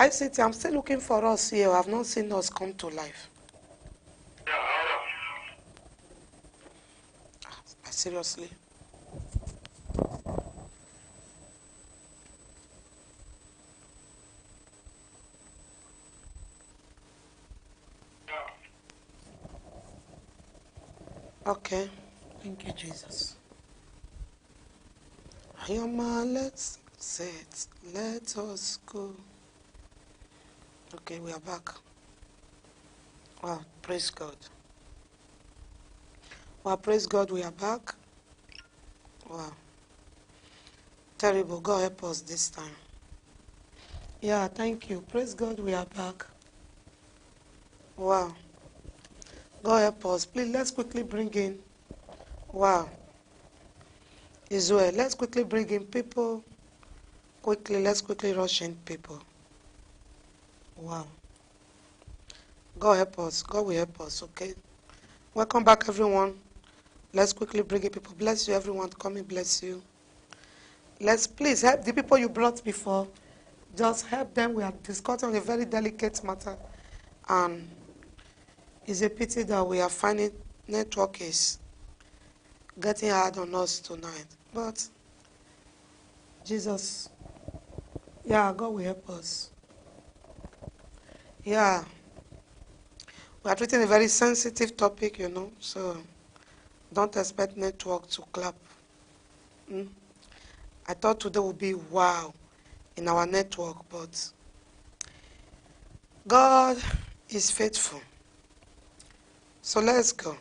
ICT, I'm still looking for us here. I've not seen us come to life. Seriously. Okay. Thank you, Jesus. Ayoma, let's set. Let us go. Okay, we are back. Wow, praise God. Wow, praise God, we are back. Wow. Terrible. God help us this time. Yeah, thank you. Praise God, we are back. Wow. God help us. Please, let's quickly bring in. Wow. Israel, let's quickly bring in people. Quickly, let's quickly rush in people. Wow. God help us. God will help us, okay? Welcome back, everyone. Let's quickly bring in people. Bless you, everyone. Come and bless you. Let's please help the people you brought before. Just help them. We are discussing on a very delicate matter. And it's a pity that we are finding network is getting hard on us tonight. But Jesus, yeah, God will help us. Yeah. We are treating a very sensitive topic, you know, so don't expect network to clap. I thought today would be wow in our network, but God is faithful. So let's go.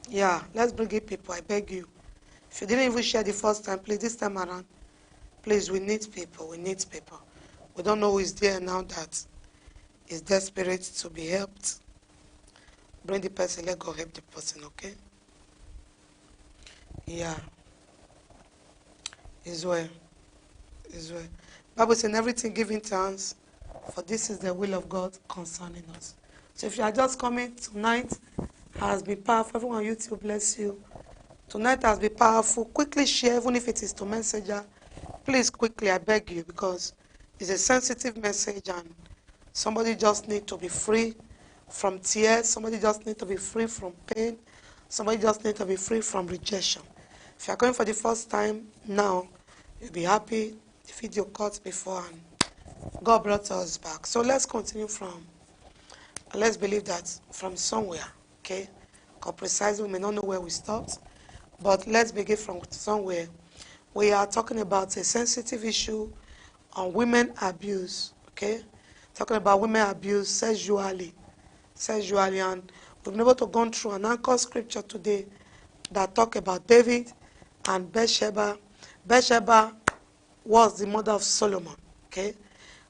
Yeah, let's bring in people, I beg you. If you didn't even share the first time, please, this time around, please, we need people, we need people. We don't know who is there now that is desperate to be helped. Bring the person, let God help the person, okay? Yeah. Israel. Israel. Bible says, in everything giving thanks, for this is the will of God concerning us. So if you are just coming tonight, has been powerful. Everyone on YouTube, bless you. Tonight has been powerful. Quickly share, even if it is to Messenger. Please, quickly, I beg you, because it's a sensitive message and somebody just need to be free from tears. Somebody just need to be free from pain. Somebody just need to be free from rejection. If you are coming for the first time now, you'll be happy. The video cut before and God brought us back. So let's continue from, let's believe that from somewhere, okay? Because precisely we may not know where we stopped, but let's begin from somewhere. We are talking about a sensitive issue on women abuse, okay? Talking about women abuse sexually, and we've been able to go through an anchor scripture today that talk about David and Bathsheba. Bathsheba was the mother of Solomon, okay?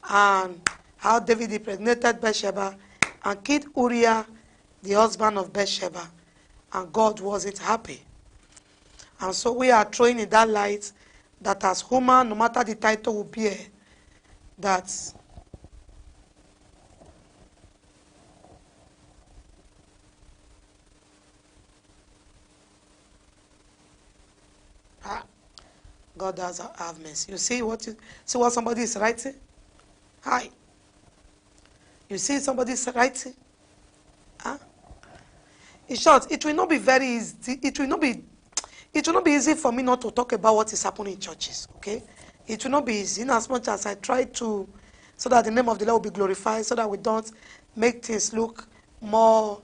And how David impregnated Bathsheba and killed Uriah, the husband of Bathsheba, and God wasn't happy. And so we are throwing in that light that as woman, no matter the title will bear, that God does have mercy. You see what somebody is writing? Hi. You see somebody is writing? Huh? In short, it will not be very easy. It will not be easy for me not to talk about what is happening in churches. Okay? It will not be easy in as much as I try to, so that the name of the Lord will be glorified, so that we don't make things look more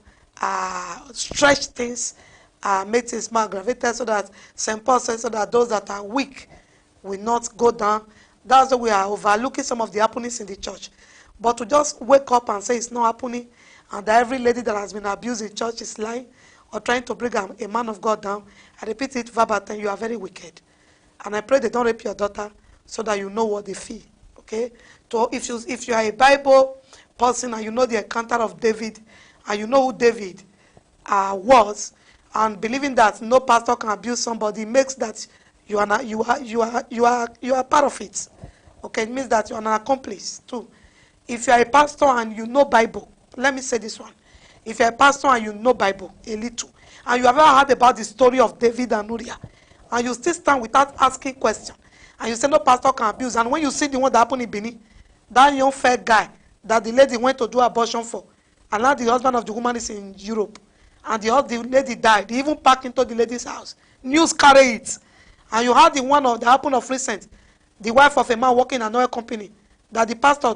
stretch things, make things more aggravated, so that St. Paul says, so that those that are weak will not go down. That's why we are overlooking some of the happenings in the church. But to just wake up and say it's not happening, and that every lady that has been abused in church is lying, or trying to bring a man of God down, I repeat it verbatim, you are very wicked. And I pray they don't rape your daughter so that you know what they feel. Okay? So if you are a Bible person and you know the encounter of David, and you know who David was, and believing that no pastor can abuse somebody makes that you are part of it. Okay, it means that you are an accomplice too. If you are a pastor and you know Bible, let me say this one. If you are a pastor and you know Bible a little, and you have ever heard about the story of David and Uriah, and you still stand without asking questions, and you say no pastor can abuse, and when you see the one that happened in Benin, That young fair guy that the lady went to do abortion for, and now the husband of the woman is in Europe, and the lady died. They even packed into the lady's house. News carry it. And you had the one of the happen of recent, the wife of a man working in an oil company, that the pastor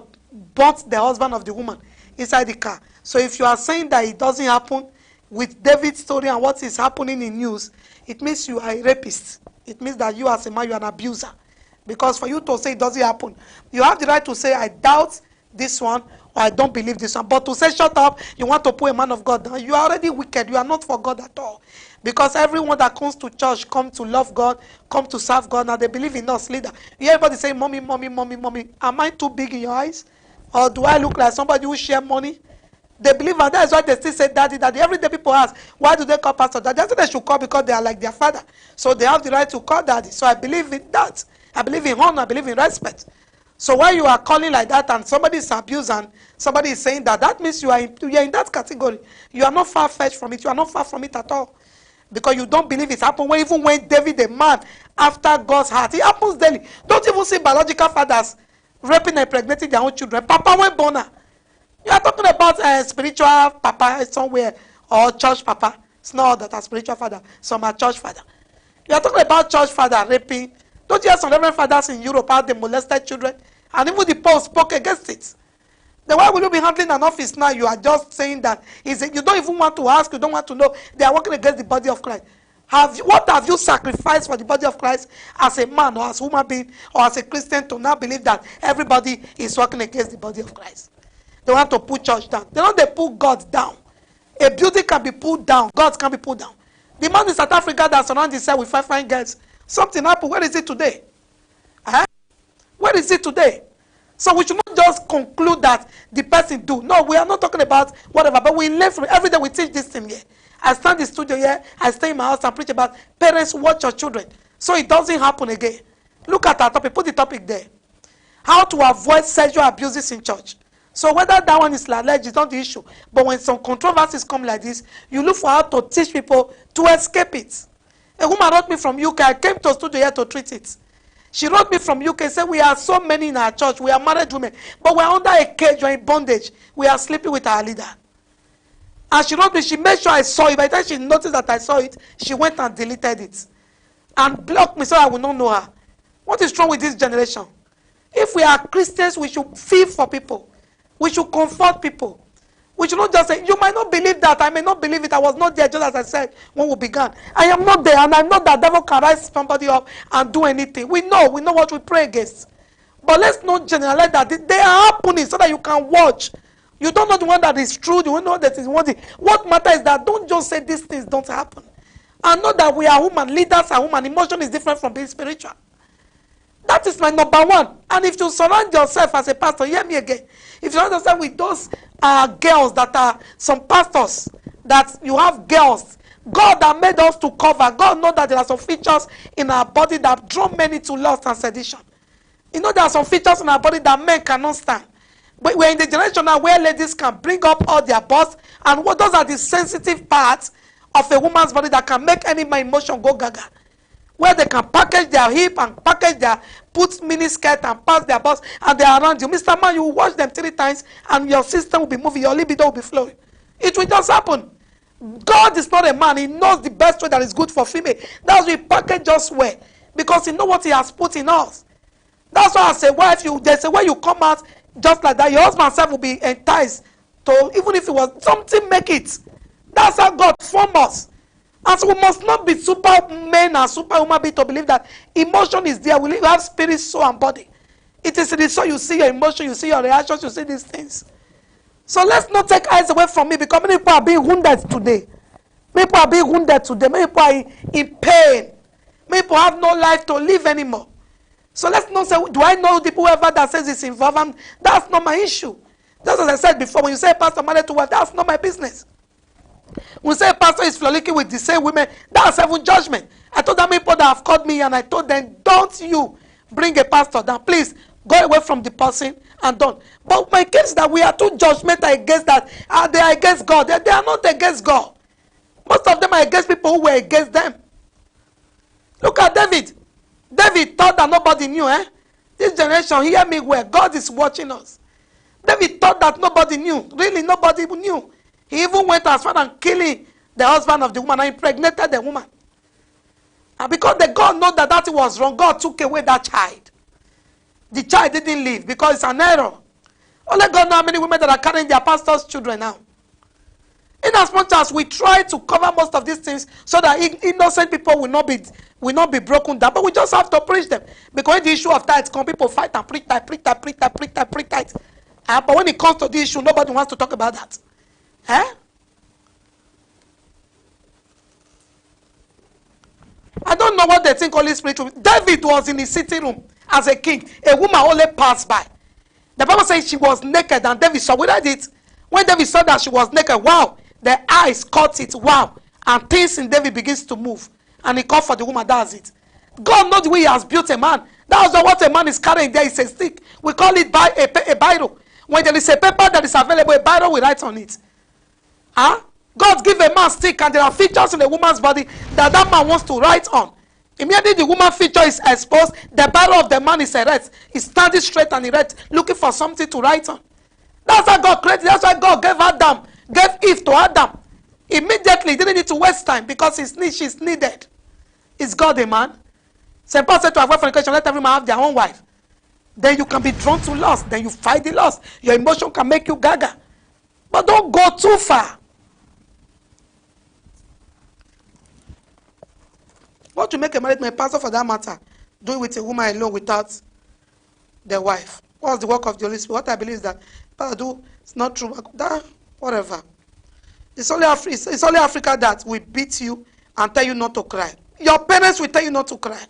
burnt the husband of the woman inside the car. So if you are saying that it doesn't happen with David's story and what is happening in news, it means you are a rapist. It means that you as a man, you are an abuser. Because for you to say it doesn't happen, you have the right to say, I doubt this one, or I don't believe this one. But to say, shut up, you want to put a man of God down, you are already wicked. You are not for God at all. Because everyone that comes to church come to love God, come to serve God, and they believe in us, leader. You hear everybody say, mommy, mommy, mommy, mommy. Am I too big in your eyes? Or do I look like somebody who share money? They believe, and that's why they still say daddy, daddy. Every day people ask, why do they call pastor daddy? That's why they should call, because they are like their father. So they have the right to call daddy. So I believe in that. I believe in honor. I believe in respect. So when you are calling like that and somebody is abused and somebody is saying that, that means you are in that category. You are not far-fetched from it. You are not far from it at all. Because you don't believe it happened. Even when David, a man after God's heart, it happens daily. Don't even see biological fathers raping and impregnating their own children. Papa went born. You are talking about spiritual papa somewhere, or church papa. It's not all that are spiritual father. Some are church father. You are talking about church father raping. Don't you hear some reverend fathers in Europe how they molested children? And even the Pope spoke against it. Then why will you be handling an office now? You are just saying that you don't even want to ask, you don't want to know. They are working against the body of Christ. What have you sacrificed for the body of Christ as a man or as a human being or as a Christian to now believe that everybody is working against the body of Christ? They want to put church down. They don't they put God down. A building can be pulled down. God can be pulled down. The man in South Africa that surrounded himself with five fine girls, something happened. Where is it today? Where is it today? So we should not just conclude that the person do. No, we are not talking about whatever, but we learn from every day. We teach this thing here. I stand in the studio here. I stay in my house and preach about parents watch your children, so it doesn't happen again. Look at our topic. Put the topic there. How to avoid sexual abuses in church. So whether that one is alleged is not the issue. But when some controversies come like this, you look for how to teach people to escape it. A woman wrote me from UK. I came to studio here to treat it. She wrote me from UK, said, we are so many in our church. We are married women. But we are under a cage. We are in bondage. We are sleeping with our leader. And she wrote me, she made sure I saw it. By the time she noticed that I saw it, she went and deleted it. And blocked me so I will not know her. What is wrong with this generation? If we are Christians, we should feel for people. We should comfort people. We should not just say, you might not believe that. I may not believe it. I was not there, just as I said when we began. I am not there, and I know that devil can rise somebody up and do anything. We know what we pray against. But let's not generalize that. They are happening so that you can watch. You don't know the one that is true. You don't know that is one thing. What matters is that don't just say these things don't happen. And know that we are human. Leaders are human. Emotion is different from being spiritual. That is my number one. And if you surround yourself as a pastor, hear me again. If you surround yourself with those girls that are some pastors, that you have girls, God that made us to cover, God knows that there are some features in our body that draw men into lust and sedition. You know there are some features in our body that men cannot stand. But we're in the generation now where ladies can bring up all their butts, and those are the sensitive parts of a woman's body that can make any man emotion go gaga. Where they can package their hip and package their put mini skirt and pass their bust, and they are around you. Mr. Man, you will watch them 3 times and your system will be moving, your libido will be flowing. It will just happen. God is not a man. He knows the best way that is good for female. That's why he package us well, because he knows what he has put in us. That's why as a wife, there's a way you come out just like that. Your husband self will be enticed to, even if it was something, make it. That's how God formed us. And so we must not be supermen and superwoman to believe that emotion is there. We have spirit, soul, and body. It is in the soul you see your emotion, you see your reactions, you see these things. So let's not take eyes away from me, because many people are being wounded today. Many people are being wounded today. Many people are in pain. Many people have no life to live anymore. So let's not say, do I know the whoever that says it's involved? That's not my issue. Just as I said before, when you say pastor married to wife, that's not my business. When you say pastor is frolicking with the same women, that's even judgment. I told them people that have called me and I told them, don't you bring a pastor down. Please go away from the person and don't. But my case is that we are too judgmental against that. They are against God. They are not against God. Most of them are against people who were against them. Look at David. David thought that nobody knew. This generation, hear me well. God is watching us. David thought that nobody knew. Really, nobody knew. He even went as far as killing the husband of the woman and impregnated the woman. And because the God knows that that was wrong, God took away that child. The child didn't live because it's an error. Only God knows how many women that are carrying their pastors' children now. In as much as we try to cover most of these things so that innocent people will not be broken down, but we just have to preach them. Because the issue of tithes come, people fight and preach tithe. But when it comes to the issue, nobody wants to talk about that. I don't know what they think Holy Spirit will. David was in his sitting room as a king. A woman only passed by. The Bible says she was naked and David saw. We read it. When David saw that she was naked, wow, the eyes caught it, wow. And things in David begins to move. And he called for the woman, that's it. God knows the way he has built a man. That's not what a man is carrying there. It's a stick. We call it a biro. When there is a paper that is available, a biro will write on it. God give a man stick and there are features in a woman's body that man wants to write on. Immediately the woman feature is exposed, the barrel of the man is erect. He's standing straight and erect, looking for something to write on. That's why God created. That's why God gave Eve to Adam. Immediately, he didn't need to waste time because she's needed. Is God a man? St. Paul said to avoid fornication, let every man have their own wife. Then you can be drawn to lust. Then you fight the lust. Your emotion can make you gaga. But don't go too far. What to make a married man, pastor for that matter, do it with a woman alone without the wife. What's the work of the Holy Spirit? What I believe is that, it's not true. Whatever. It's only Africa that will beat you and tell you not to cry. Your parents will tell you not to cry.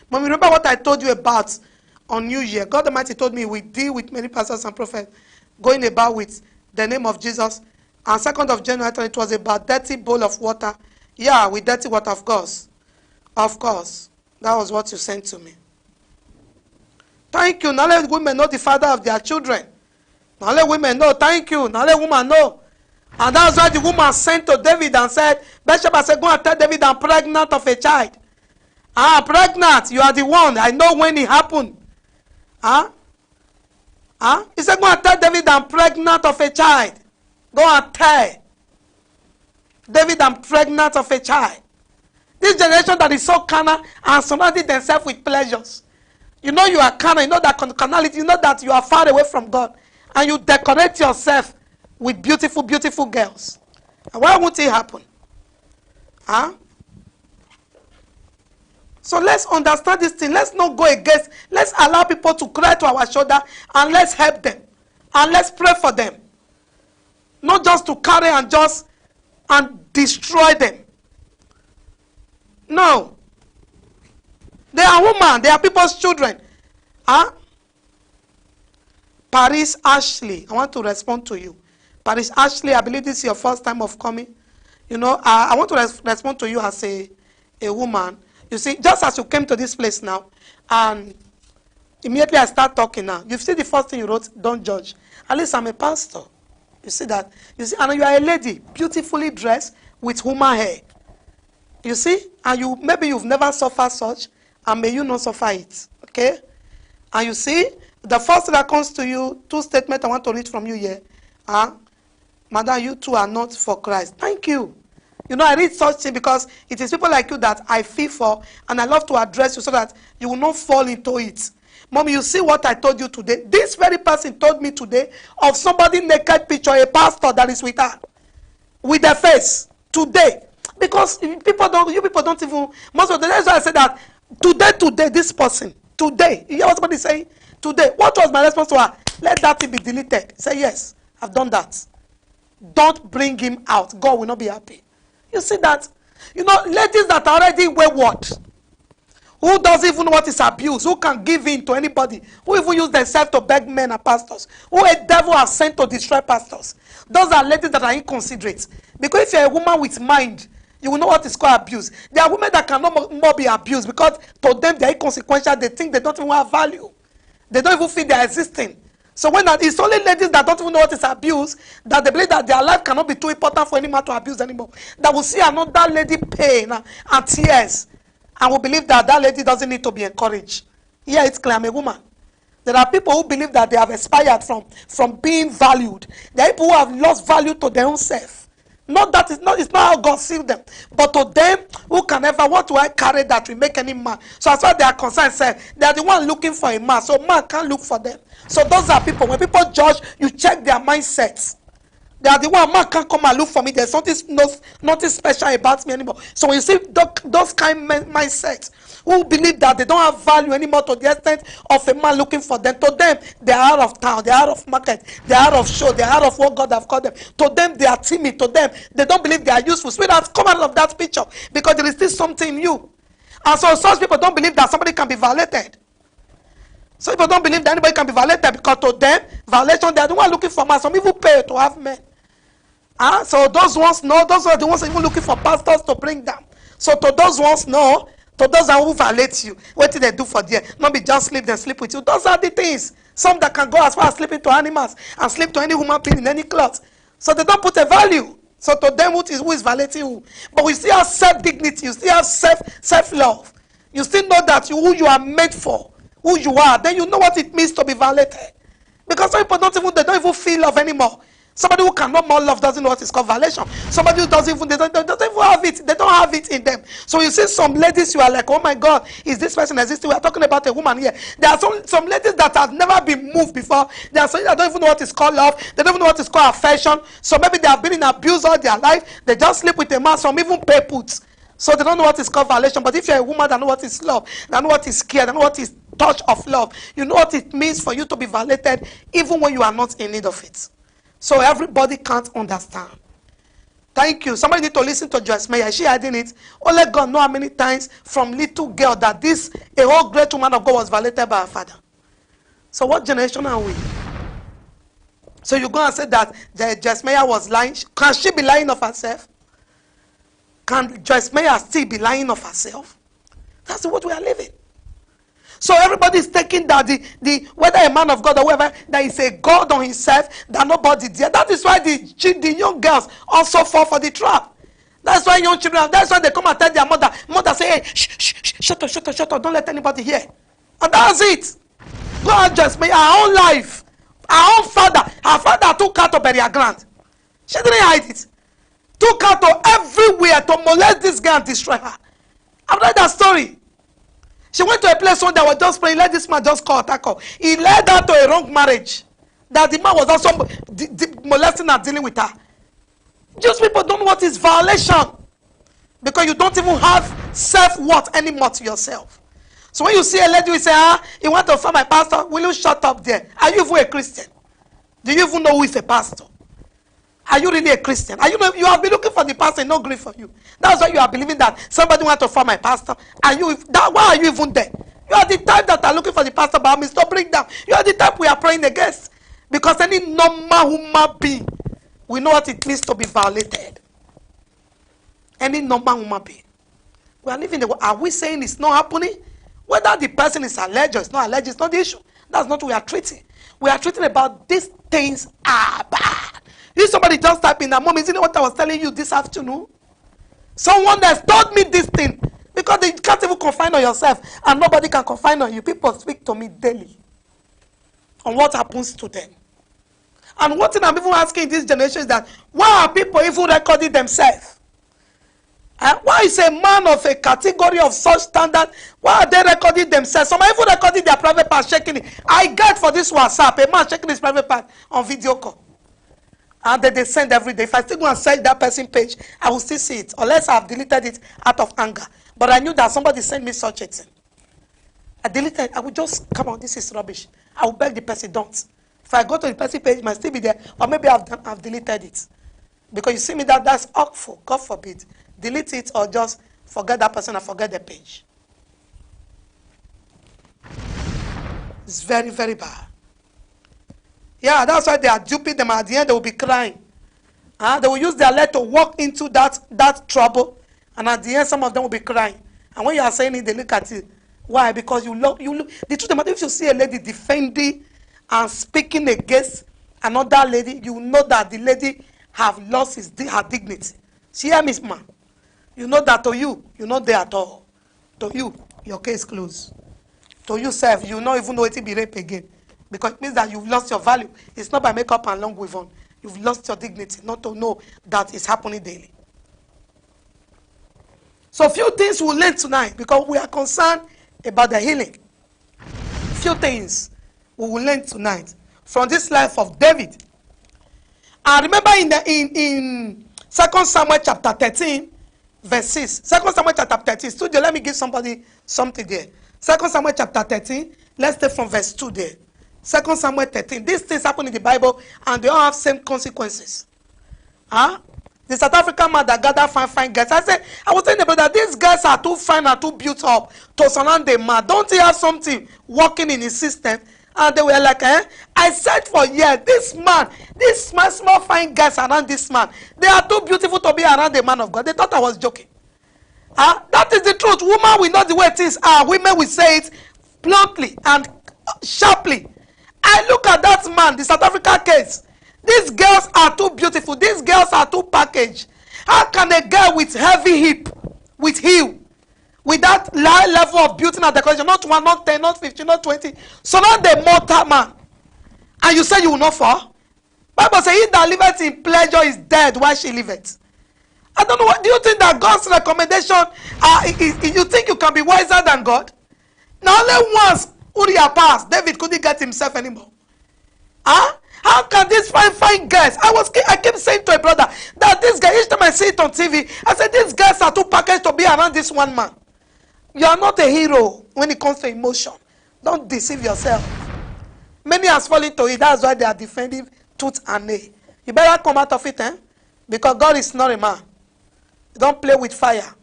But remember what I told you about on New Year. God Almighty told me we deal with many pastors and prophets going about with the name of Jesus. And 2nd of January, it was about dirty bowl of water. Yeah, with dirty water, of course. Of course. That was what you sent to me. Thank you. Now let women know the father of their children. Now let women know. Thank you. Now let women know. And that's why the woman sent to David and said, Bathsheba said, go and tell David I'm pregnant of a child. Pregnant. You are the one. I know when it happened. He said, go and tell David I'm pregnant of a child. Go and tell David I'm pregnant of a child. This generation that is so carnal and surrounding themselves with pleasures. You know you are carnal, you know that carnality, you know that you are far away from God. And you decorate yourself with beautiful, beautiful girls. And why won't it happen? So let's understand this thing. Let's not go against. Let's allow people to cry to our shoulder and let's help them. And let's pray for them. Not just to carry and destroy them. No. They are women. They are people's children. Paris Ashley, I want to respond to you. Paris Ashley, I believe this is your first time of coming. You know, I want to respond to you as a woman. You see, just as you came to this place now, and immediately I start talking now. You see the first thing you wrote, don't judge. At least I'm a pastor. You see that? You see, and you are a lady, beautifully dressed with human hair. You see? And maybe you've never suffered such, and may you not suffer it. Okay? And you see, the first thing that comes to you, 2 statements I want to read from you here. Madam, you two are not for Christ. Thank you. You know, I read such things because it is people like you that I feel for, and I love to address you so that you will not fall into it. Mommy, you see what I told you today? This very person told me today of somebody naked picture, a pastor that is with her, with their face, today. Because you people don't even, most of the days I said that, today, this person, today, you hear what somebody saying? Today, what was my response to her? Let that thing be deleted. Say, yes, I've done that. Don't bring him out. God will not be happy. You see that? You know, ladies that are already wayward, who doesn't even know what is abuse, who can give in to anybody, who even use themselves to beg men and pastors, who a devil has sent to destroy pastors. Those are ladies that are inconsiderate. Because if you're a woman with mind, you will know what is called abuse. There are women that cannot more be abused because to them they are inconsequential. They think they don't even have value. They don't even feel they are existing. So when it's only ladies that don't even know what is abuse, that they believe that their life cannot be too important for any man to abuse anymore, that will see another lady pain and tears, and will believe that that lady doesn't need to be encouraged. Yeah, it's clear, I'm a woman. There are people who believe that they have expired from being valued. There are people who have lost value to their own self. Not that it's not how God sees them. But to them, who can ever, what do I carry that will make any man? So as far as they are concerned, say, they are the one looking for a man. So man can't look for them. So those are people, when people judge, you check their mindsets. They are the one, man can't come and look for me. There's nothing special about me anymore. So when you see those kind of mindsets, who believe that they don't have value anymore to the extent of a man looking for them. To them, they are out of town, they are out of market, they are out of show, they are out of what God have called them. To them, they are timid. To them, they don't believe they are useful. Sweetheart, come out of that picture because there is still something in you. And so such people don't believe that somebody can be violated. Some people don't believe that anybody can be violated because to them, violation, they are the one looking for man. Some people pay to have men. So those ones know, those are the ones even looking for pastors to bring them. So to those ones know, to those who violate you, what did they do for them? Not be just sleep, they sleep with you. Those are the things. Some that can go as far as sleeping to animals and sleep to any human being in any cloth. So they don't put a value. So to them, who is violating who? But we still have self-dignity, you still have self-love. You still know that who you are made for, who you are. Then you know what it means to be violated. Because some people they don't even feel love anymore. Somebody who cannot more love doesn't know what is called violation. Somebody who doesn't even have it. They don't have it in them. So you see some ladies, you are like, oh my God, is this person existing? We are talking about a woman here. There are some ladies that have never been moved before. There are some that don't even know what is called love. They don't even know what is called affection. So maybe they have been in abuse all their life. They just sleep with a man. Some even pay puts. So they don't know what is called violation. But if you're a woman that know what is love, that know what is care, that know what is touch of love, you know what it means for you to be violated even when you are not in need of it. So everybody can't understand. Thank you. Somebody need to listen to Joyce Meyer. Is she hiding it? Only God know how many times from little girl that a whole great woman of God was violated by her father. So what generation are we? So you go and say that Joyce Meyer was lying. Can she be lying of herself? Can Joyce Meyer still be lying of herself? That's what we are living. So everybody is taking that whether a man of God or whoever, that is a God on himself, that nobody dare. That is why the young girls also fall for the trap. That's why young children, that's why they come and tell their mother say, hey, shut up, don't let anybody hear. And that's it. God just made her own life. Her own father, her father took her to bury her grand. She didn't hide it. Took her to everywhere to molest this girl and destroy her. I've read that story. She went to a place where they were just praying, let this man just call attack her. He led her to a wrong marriage. That the man was also molesting and dealing with her. Just people don't know what is violation. Because you don't even have self-worth anymore to yourself. So when you see a lady, you say, you want to find my pastor? Will you shut up there? Are you even a Christian? Do you even know who is a pastor? Are you really a Christian? You have been looking for the pastor and no grief for you. That's why you are believing that somebody wants to find my pastor. Why are you even there? You are the type that are looking for the pastor, but Mr. Bring down. You are the type we are praying against. Because any normal human being, we know what it means to be violated. Any normal human being. We are living are we saying it's not happening? Whether the person is alleged or it's not alleged, it's not the issue. That's not what we are treating. We are treating about these things are bad. If somebody just type in that moment, you know what I was telling you this afternoon? Someone has told me this thing. Because they can't even confine on yourself. And nobody can confine on you. People speak to me daily. On what happens to them. And one thing I'm even asking in this generation is that, why are people even recording themselves? Why is a man of a category of such standard, why are they recording themselves? Some are even recording their private part, shaking it. I get for this WhatsApp, a man shaking his private part on video call. And then they send every day. If I still go and search that person page, I will still see it. Unless I have deleted it out of anger. But I knew that somebody sent me such a thing. I deleted it. I would just, come on, this is rubbish. I will beg the person, don't. If I go to the person page, it might still be there. Or maybe I've deleted it. Because you see me, that's awful. God forbid. Delete it or just forget that person and forget the page. It's very, very bad. Yeah, that's why they are duping them. At the end, they will be crying. They will use their leg to walk into that trouble. And at the end, some of them will be crying. And when you are saying it, they look at you. Why? Because you look. The truth matter, if you see a lady defending and speaking against another lady, you know that the lady have lost her dignity. See here, Miss Man. You know that to you, you're not there at all. To you, your case closed. To yourself, you will not even know it will be rape again. Because it means that you've lost your value. It's not by makeup and long weave on. You've lost your dignity not to know that it's happening daily. So few things we'll learn tonight because we are concerned about the healing. Few things we will learn tonight from this life of David. And remember in 2 Samuel chapter 13, verse 6. 2 Samuel chapter 13. Studio, let me give somebody something there. 2 Samuel chapter 13. Let's take from verse 2 there. 2 Samuel 13. These things happen in the Bible and they all have same consequences. Huh? The South African man that gathered fine girls. I was telling the brother, these girls are too fine and too built up to surround the man. Don't he have something working in his system? And they were like, I said for years, this man, these small fine girls around this man, they are too beautiful to be around the man of God. They thought I was joking. That is the truth. Women will know the way it is. Women will say it bluntly and sharply. I look at that man, the South Africa case. These girls are too beautiful. These girls are too packaged. How can a girl with heavy hip, with heel, with that high level of beauty and decoration, not 1, not 10, not 15, not 20, so not the mortal man, and you say you will not fall? Bible says, he that liveth in pleasure is dead while she liveth. I don't know, what do you think that God's recommendation, you think you can be wiser than God? Now only once Uriah passed, David couldn't get himself anymore. How can these fine guys? I keep saying to a brother that this guy, each time I see it on TV, I said these guys are too packaged to be around this one man. You are not a hero when it comes to emotion. Don't deceive yourself. Many has fallen to it. That's why they are defending tooth and nail. You better come out of it, because God is not a man. Don't play with fire.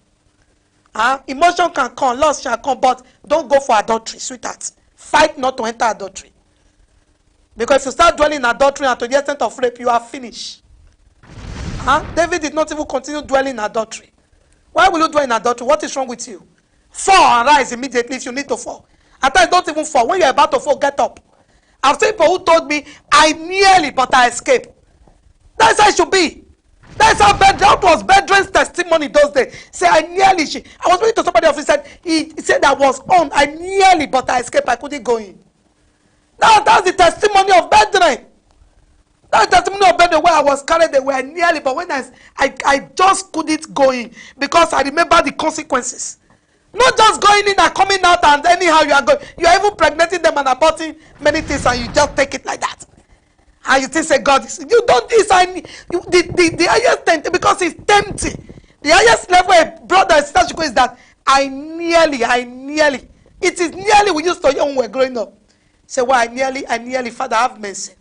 Emotion can come, lust shall come, but don't go for adultery, sweetheart. Fight not to enter adultery. Because if you start dwelling in adultery and to the extent of rape, you are finished. David did not even continue dwelling in adultery. Why will you dwell in adultery? What is wrong with you? Fall and rise immediately if you need to fall. At times, don't even fall. When you're about to fall, get up. I've seen people who told me, I nearly, but I escaped. That's how it should be. That's how that was Bedren's testimony those days. Say, I nearly, I was speaking to somebody else, he said I was on, I nearly, but I escaped, I couldn't go in. Now that's the testimony of Bedren. That's the testimony of Bedren where I was carried away nearly, but when I just couldn't go in because I remember the consequences. Not just going in and coming out and anyhow you are going. You are even pregnating them and aborting many things and you just take it like that. And you think say God is, you don't design the highest thing because it's tempting. The highest level a brother and sister should go is that I nearly. It is nearly we used to hear when we were growing up. Say, well, I nearly, Father, have mercy.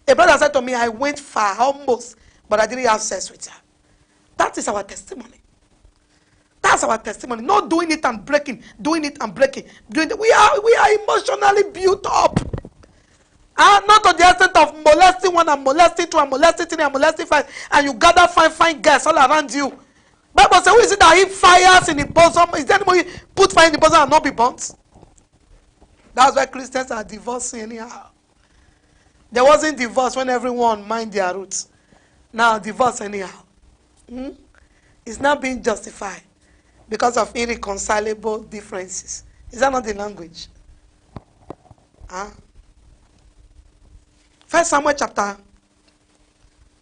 A brother said to me, I went far, almost, but I didn't have sex with her. That is our testimony. That's our testimony. Not doing it and breaking, doing it and breaking. We are emotionally built up. Not to the extent of molesting one and molesting two and molesting three and molesting five, and you gather fine girls all around you. Bible says, who is it that he fires in the bosom? Is there anybody put fire in the bosom and not be burnt? That's why Christians are divorcing anyhow. There wasn't divorce when everyone mind their roots. Now divorce anyhow. It's not being justified because of irreconcilable differences. Is that not the language? First Samuel chapter,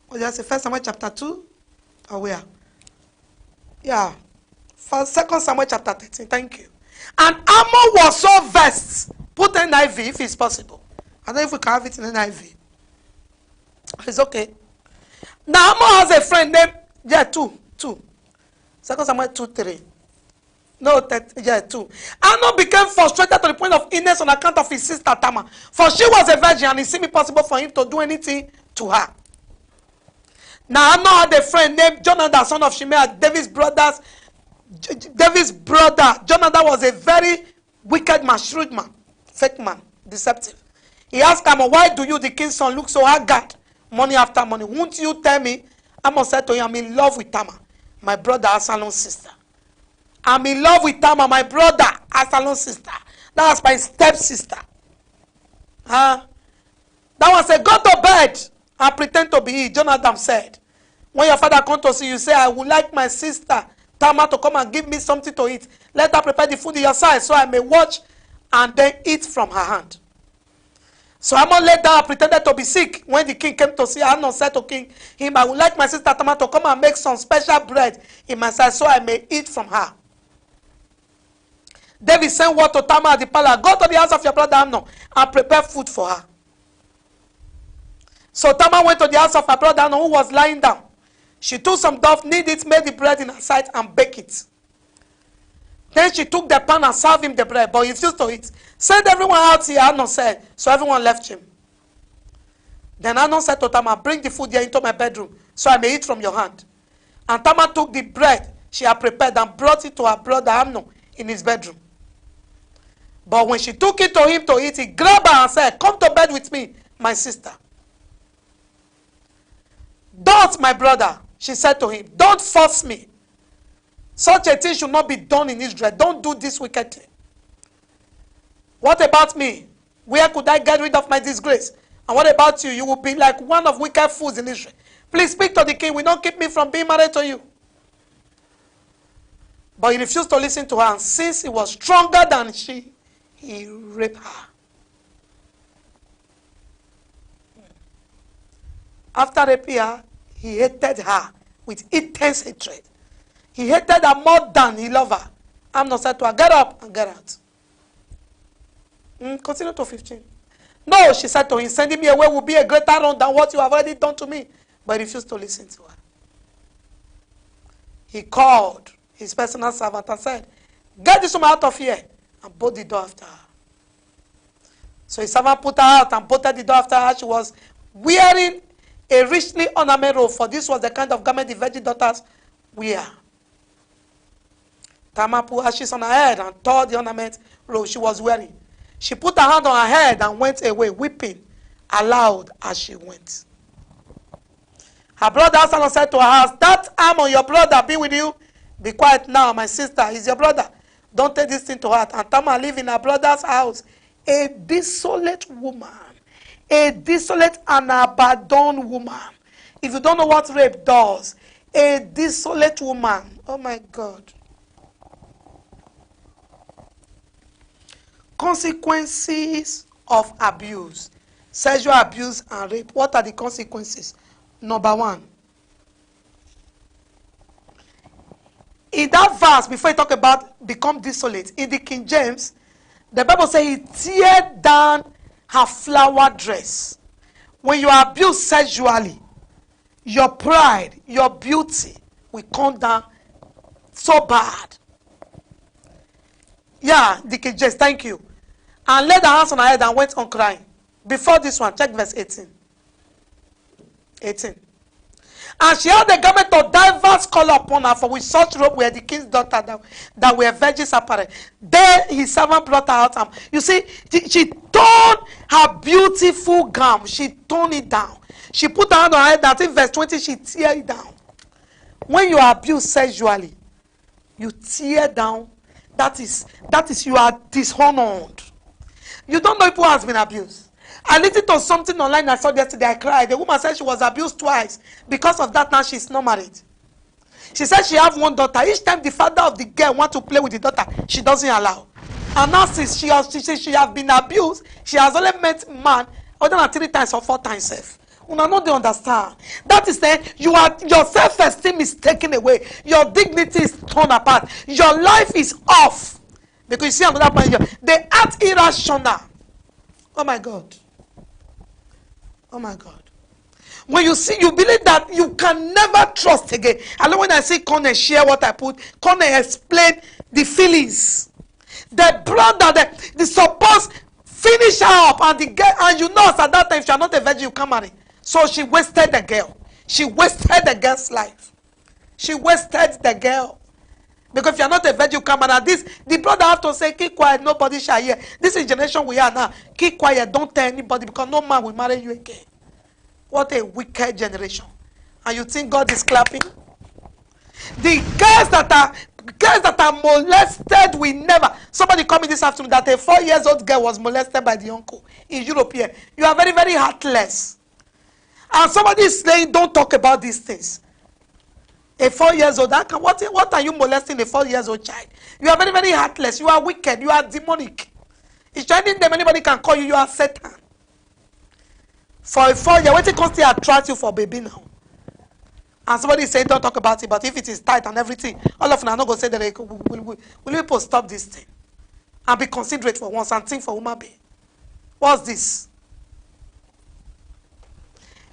what did I say? First Samuel chapter 2? Or where? Yeah. Second Samuel chapter 13. Thank you. And Ammon was so vexed. Put NIV if it's possible. I don't know if we can have it in NIV. It's okay. Now Ammon has a friend named, two. Second Samuel 2:3. No, 2. Ammon became frustrated to the point of illness on account of his sister Tamar. For she was a virgin and it seemed impossible for him to do anything to her. Now Ammon had a friend named Jonathan, son of Shimei, David's brother, Jonathan was a very wicked man, shrewd man, fake man, deceptive. He asked Ammon, why do you, the king's son, look so haggard, money after money? Won't you tell me? Ammon said to him, I'm in love with Tamar, my brother Absalom's sister. I'm in love with Tamar, my brother Absalom's sister. That was my stepsister. That one said, go to bed and pretend to be he. Jonathan said, when your father comes to see you, say, I would like my sister Tamar to come and give me something to eat. Let her prepare the food in your side so I may watch and then eat from her hand. So Amnon lay down and pretended to be sick. When the king came to see, Amnon said to king him, I would like my sister Tamar to come and make some special bread in my sight so I may eat from her. David sent word to Tamar at the palace, go to the house of your brother Amnon and prepare food for her. So Tamar went to the house of her brother Amnon, who was lying down. She took some dough, kneaded it, made the bread in her sight, and baked it. Then she took the pan and served him the bread, but he refused to eat. Send everyone out here, Amnon said. So everyone left him. Then Amnon said to Tamar, bring the food here into my bedroom, so I may eat from your hand. And Tamar took the bread she had prepared and brought it to her brother Amnon in his bedroom. But when she took it to him to eat, he grabbed her and said, come to bed with me, my sister. Don't, my brother, she said to him, don't force me. Such a thing should not be done in Israel. Don't do this wicked thing. What about me? Where could I get rid of my disgrace? And what about you? You will be like one of wicked fools in Israel. Please speak to the king. Will not keep me from being married to you. But he refused to listen to her. And since he was stronger than she, he raped her. After raping her, he hated her with intense hatred. He hated her more than he loved her. Amnon said to her, get up and get out. Continue to 15. No, she said to him, sending me away will be a greater wrong than what you have already done to me. But he refused to listen to her. He called his personal servant and said, get this woman out of here, and bolt the door after her. So his servant put her out and bolted the door after her. She was wearing a richly ornamented robe, for this was the kind of garment the virgin daughters wear. Tamar put ashes on her head and tore the ornament robe she was wearing. She put her hand on her head and went away, weeping aloud as she went. Her brother Absalom said to her, has that Ammon, your brother, been with you? Be quiet now, my sister. He's your brother. Don't take this thing to heart. And Tamar lived in her brother's house, a desolate woman. A desolate and abandoned woman. If you don't know what rape does, a desolate woman. Oh my God. Consequences of abuse. Sexual abuse and rape. What are the consequences? Number one. In that verse, before you talk about become desolate, in the King James, the Bible says he teared down her flower dress. When you are abused sexually, your pride, your beauty will come down so bad. Yeah, the King James, thank you. And laid her hands on her head and went on crying. Before this one, check verse 18. 18. And she had a garment of diverse color upon her, for with such robe were the king's daughter that were virgins apparel. Then his servant brought her out. You see, she turned her beautiful gown. She turned it down. She put her hand on her head. I think verse 20, she tear it down. When you are abused sexually, you tear down. That is you are dishonored. You don't know if who has been abused. I listened to something online I saw yesterday. I cried. The woman said she was abused twice. Because of that, now she's not married. She said she have one daughter. Each time the father of the girl want to play with the daughter, she doesn't allow. And now since she has been abused, she has only met man other than 3 times or 4 times safe. Una no dey understand. That is saying your self-esteem is taken away. Your dignity is torn apart. Your life is off. Because you see another point here. They act irrational. Oh my God. Oh my God. When you see, you believe that you can never trust again. I know when I say Connie share what I put, Connie explain the feelings. The brother, the suppose finish her up, and the girl, and you know at that time if you are not a virgin, you can't marry. So she wasted the girl. She wasted the girl's life. She wasted the girl. Because if you are not a virgin, you can't marry. The brother have to say, keep quiet, nobody shall hear. This is generation we are now. Keep quiet, don't tell anybody, because no man will marry you again. What a wicked generation. And you think God is clapping? The girls that are molested will never. Somebody called me this afternoon that a 4-year-old girl was molested by the uncle in Europe here. You are very, very heartless. And somebody is saying, don't talk about these things. A 4-year-old, what are you molesting a 4-year-old child? You are very, very heartless. You are wicked. You are demonic. It's joining them. Anybody can call you. You are Satan. For a 4 year, waiting constantly attract you for baby now. And somebody is saying, don't talk about it. But if it is tight and everything, all of them are not going to say that will people stop this thing and be considerate for once and think for woman being. What's this?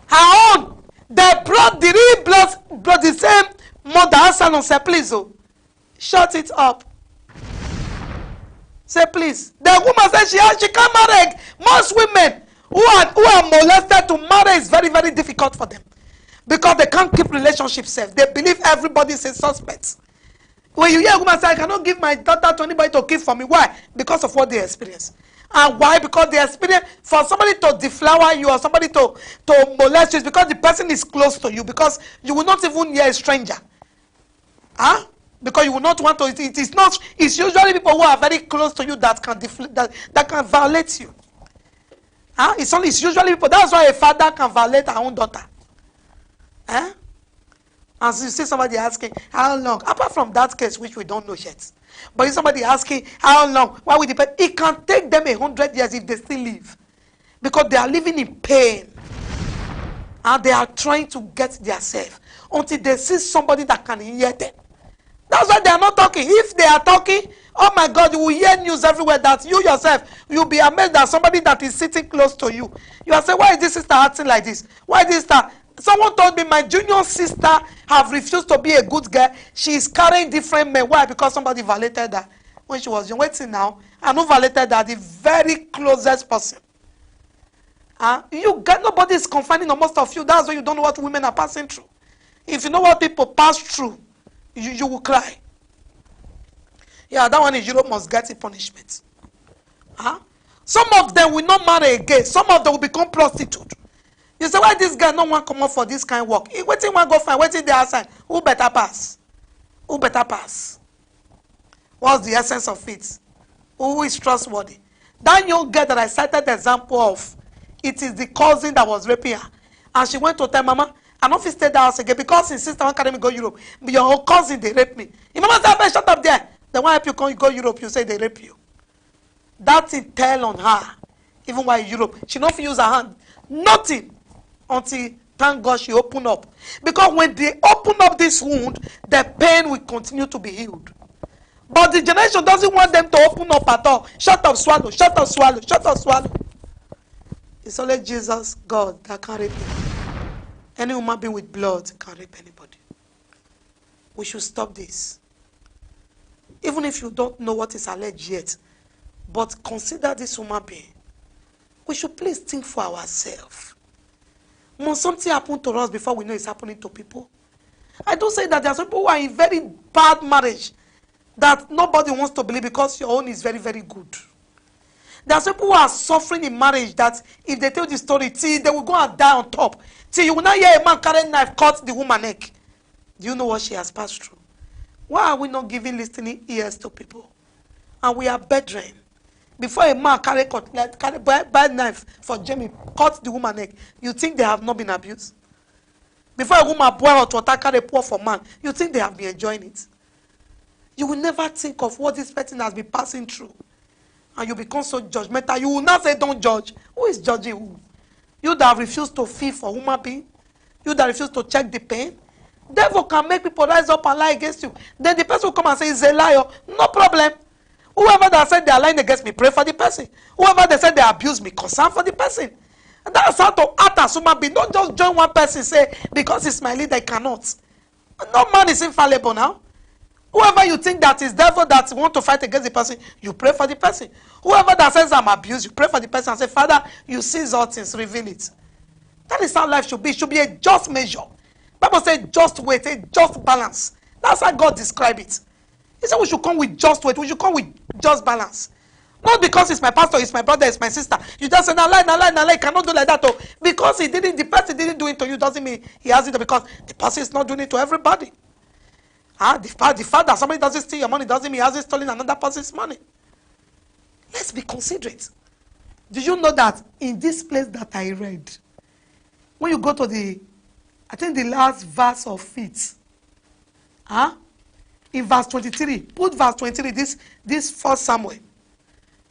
Her own. They brought the real blood the same mother. Son said, please, oh, shut it up. Say, please. The woman said she can't marry. Most women who are molested to marry is very, very difficult for them. Because they can't keep relationships safe. They believe everybody is a suspect. When you hear a woman say, I cannot give my daughter to anybody to keep for me. Why? Because of what they experience. And why? Because they experience, for somebody to deflower you or somebody to molest you, is because the person is close to you. Because you will not even hear a stranger. Huh? Because you will not want to, it's usually people who are very close to you that can that can violate you. Huh? It's usually people, that's why a father can violate her own daughter. Eh? And so you see somebody asking, how long? Apart from that case, which we don't know yet. But if somebody asking, how long? Why would it? It can take them 100 years if they still live. Because they are living in pain. And they are trying to get themselves until they see somebody that can hear them. That's why they are not talking. If they are talking, oh my God, you will hear news everywhere that you yourself, you'll be amazed that somebody that is sitting close to you. You are saying, why is this sister acting like this? Why is this sister? Someone told me my junior sister have refused to be a good girl. She is carrying different men. Why? Because somebody violated her when she was young. Waiting now. And who violated her? The very closest person. Nobody is confining on most of you. That's why you don't know what women are passing through. If you know what people pass through, you will cry. Yeah, that one in Europe must get a punishment. Some of them will not marry again. Some of them will become prostitute. You say, why this guy no one come up for this kind of work? Waiting one go find, waiting the outside. Who better pass? Who better pass? What's the essence of it? Who is trustworthy? That young girl that I cited the example of, it is the cousin that was raping her. And she went to tell Mama, I don't stay the house again because his sister won't carry me go Europe. But your whole cousin, they raped me. If Mama said, shut up there. Then why help you go Europe? You say they rape you. That's it tell on her. Even while in Europe. She don't use her hand. Nothing. Until, thank God, she opened up. Because when they open up this wound, the pain will continue to be healed. But the generation doesn't want them to open up at all. Shut up, swallow. Shut up, swallow. Shut up, swallow. It's only Jesus, God, that can rape you. Any woman being with blood can rape anybody. We should stop this. Even if you don't know what is alleged yet, but consider this woman being. We should please think for ourselves. Must something happen to us before we know it's happening to people? I don't say that there are some people who are in very bad marriage that nobody wants to believe because your own is very, very good. There are some people who are suffering in marriage that if they tell the story, they will go and die on top. You will not hear a man carry a knife cut the woman's neck. Do you know what she has passed through? Why are we not giving listening ears to people? And we are bedridden. Before a man carry bad knife for Jamie, cut the woman's neck, you think they have not been abused? Before a woman boil hot water, carry pour for man, you think they have been enjoying it? You will never think of what this person has been passing through. And you become so judgmental. You will not say don't judge. Who is judging who? You that have refused to feel for human being. You that refuse to check the pain. Devil can make people rise up and lie against you. Then the person will come and say he's a liar. No problem. Whoever that said they are lying against me, pray for the person. Whoever they said they abuse me, concern for the person. And that's how to act as human being. Don't just join one person say, because it's my leader, I cannot. No man is infallible now. Whoever you think that is devil that want to fight against the person, you pray for the person. Whoever that says I'm abused, you pray for the person and say, Father, you see all things, reveal it. That is how life should be. It should be a just measure. Bible says just weight, a just balance. That's how God described it. He said we should come with just weight. We should come with just balance. Not because it's my pastor, it's my brother, it's my sister. You just say, na lie, you cannot do like that. Oh. Because the person didn't do it to you doesn't mean he has it because the person is not doing it to everybody. The fact that somebody doesn't steal your money doesn't mean he hasn't stolen another person's money. Let's be considerate. Did you know that in this place that I read, when you go to I think the last verse of it, in verse 23, put verse 23, this 1 Samuel.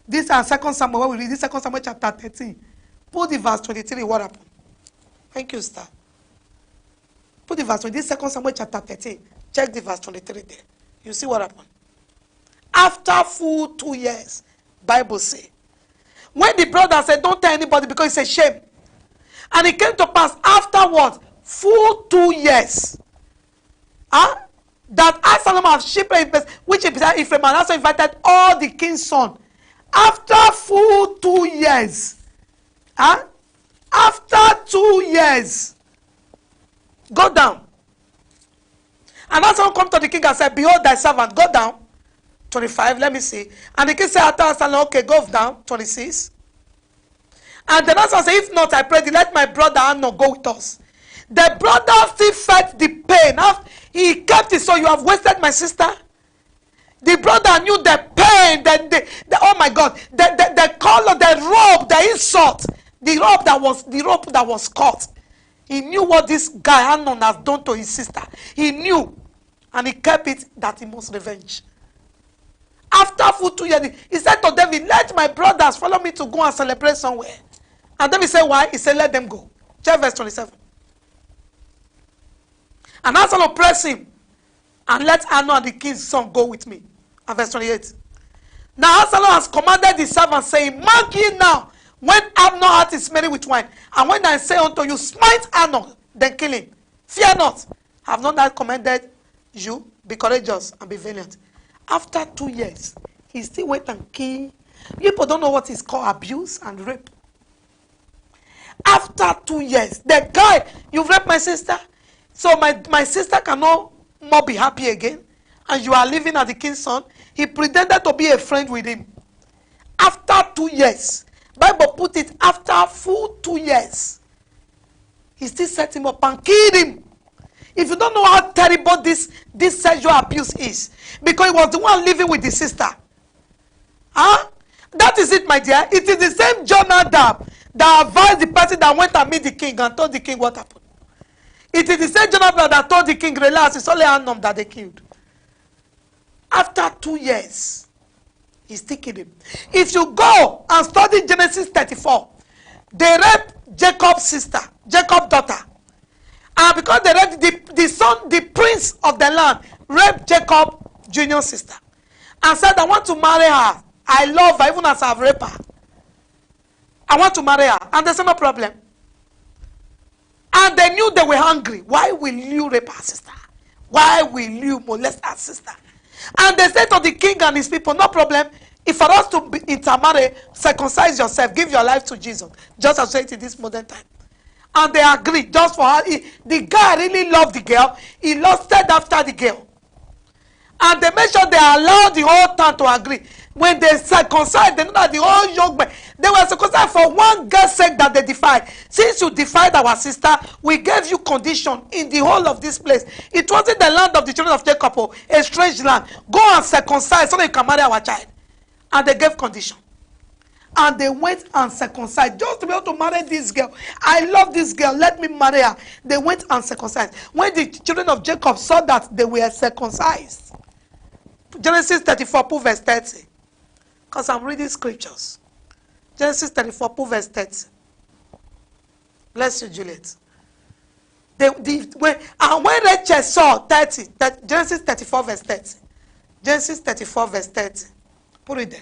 This and 2 Samuel, when we read this 2 Samuel chapter 13, put the verse 23, what happened? Thank you, sir. Put the verse 23, this 2 Samuel chapter 13. Check the verse 23 there. You see what happened? After full 2 years, Bible say, when the brother said, don't tell anybody because it's a shame. And it came to pass afterwards, full 2 years, that Absalom had shipwrecked in place, which Ephraim had also invited all the king's sons. After full 2 years, after 2 years, go down. And Absalom come to the king and said, behold thy servant, go down. 25, let me see. And the king said after Absalom, okay, go down. 26. And the Absalom said, if not, I pray thee, let my brother Amnon go with us. The brother still felt the pain. He kept it, so you have wasted my sister. The brother knew the pain, oh my God, the color, the rope, the insult, the rope that was cut. He knew what this guy Amnon has done to his sister. He knew, and he kept it that he must revenge. After full 2 years, he said to David, let my brothers follow me to go and celebrate somewhere. And David said, why? He said, let them go. Check verse 27. And Absalom pressed him, and let Amnon and the king's son go with me. And verse 28. Now Absalom has commanded the servant, saying, mark ye now, when Amnon heart is merry with wine, and when I say unto you, smite Amnon, then kill him. Fear not. Have not I commanded you? Be courageous and be valiant. After 2 years, he still went and killed. People don't know what is called abuse and rape. After 2 years, the guy, you've raped my sister, so my sister cannot more be happy again, and you are living as the king's son. He pretended to be a friend with him. After 2 years, Bible put it, after full 2 years, he still set him up and killed him. If you don't know how terrible this sexual abuse is, because he was the one living with the sister. That is it, my dear. It is the same Jonadab that advised the person that went and meet the king and told the king what happened. It is the same Jonadab that told the king, relax, it's only Amnon that they killed. After 2 years, he still killed him. If you go and study Genesis 34, they raped Jacob's sister, Jacob's daughter. And because they raped the son, the prince of the land, raped Jacob Jr.'s sister. And said, I want to marry her. I love her, even as I've raped her. I want to marry her. And there's no problem. And they knew they were hungry. Why will you rape our sister? Why will you molest our sister? And they said to the king and his people, no problem. If for us to intermarry, circumcise yourself, give your life to Jesus. Just as we say it in this modern time. And they agreed just for her. The guy really loved the girl. He lusted after the girl. And they made sure they allowed the whole town to agree. When they circumcised, they know that the whole young men, they were circumcised for one girl's sake that they defied. Since you defied our sister, we gave you condition in the whole of this place. It wasn't the land of the children of Jacob, a strange land. Go and circumcise so that you can marry our child. And they gave condition. And they went and circumcised just to be able to marry this girl. I love this girl, let me marry her. They went and circumcised. When the children of Jacob saw that they were circumcised, Genesis 34, verse 30. Because I'm reading scriptures. Genesis 34, verse 30. Bless you, Juliet. When Rachel saw 30, Genesis 34, verse 30. Genesis 34, verse 30. Put it there.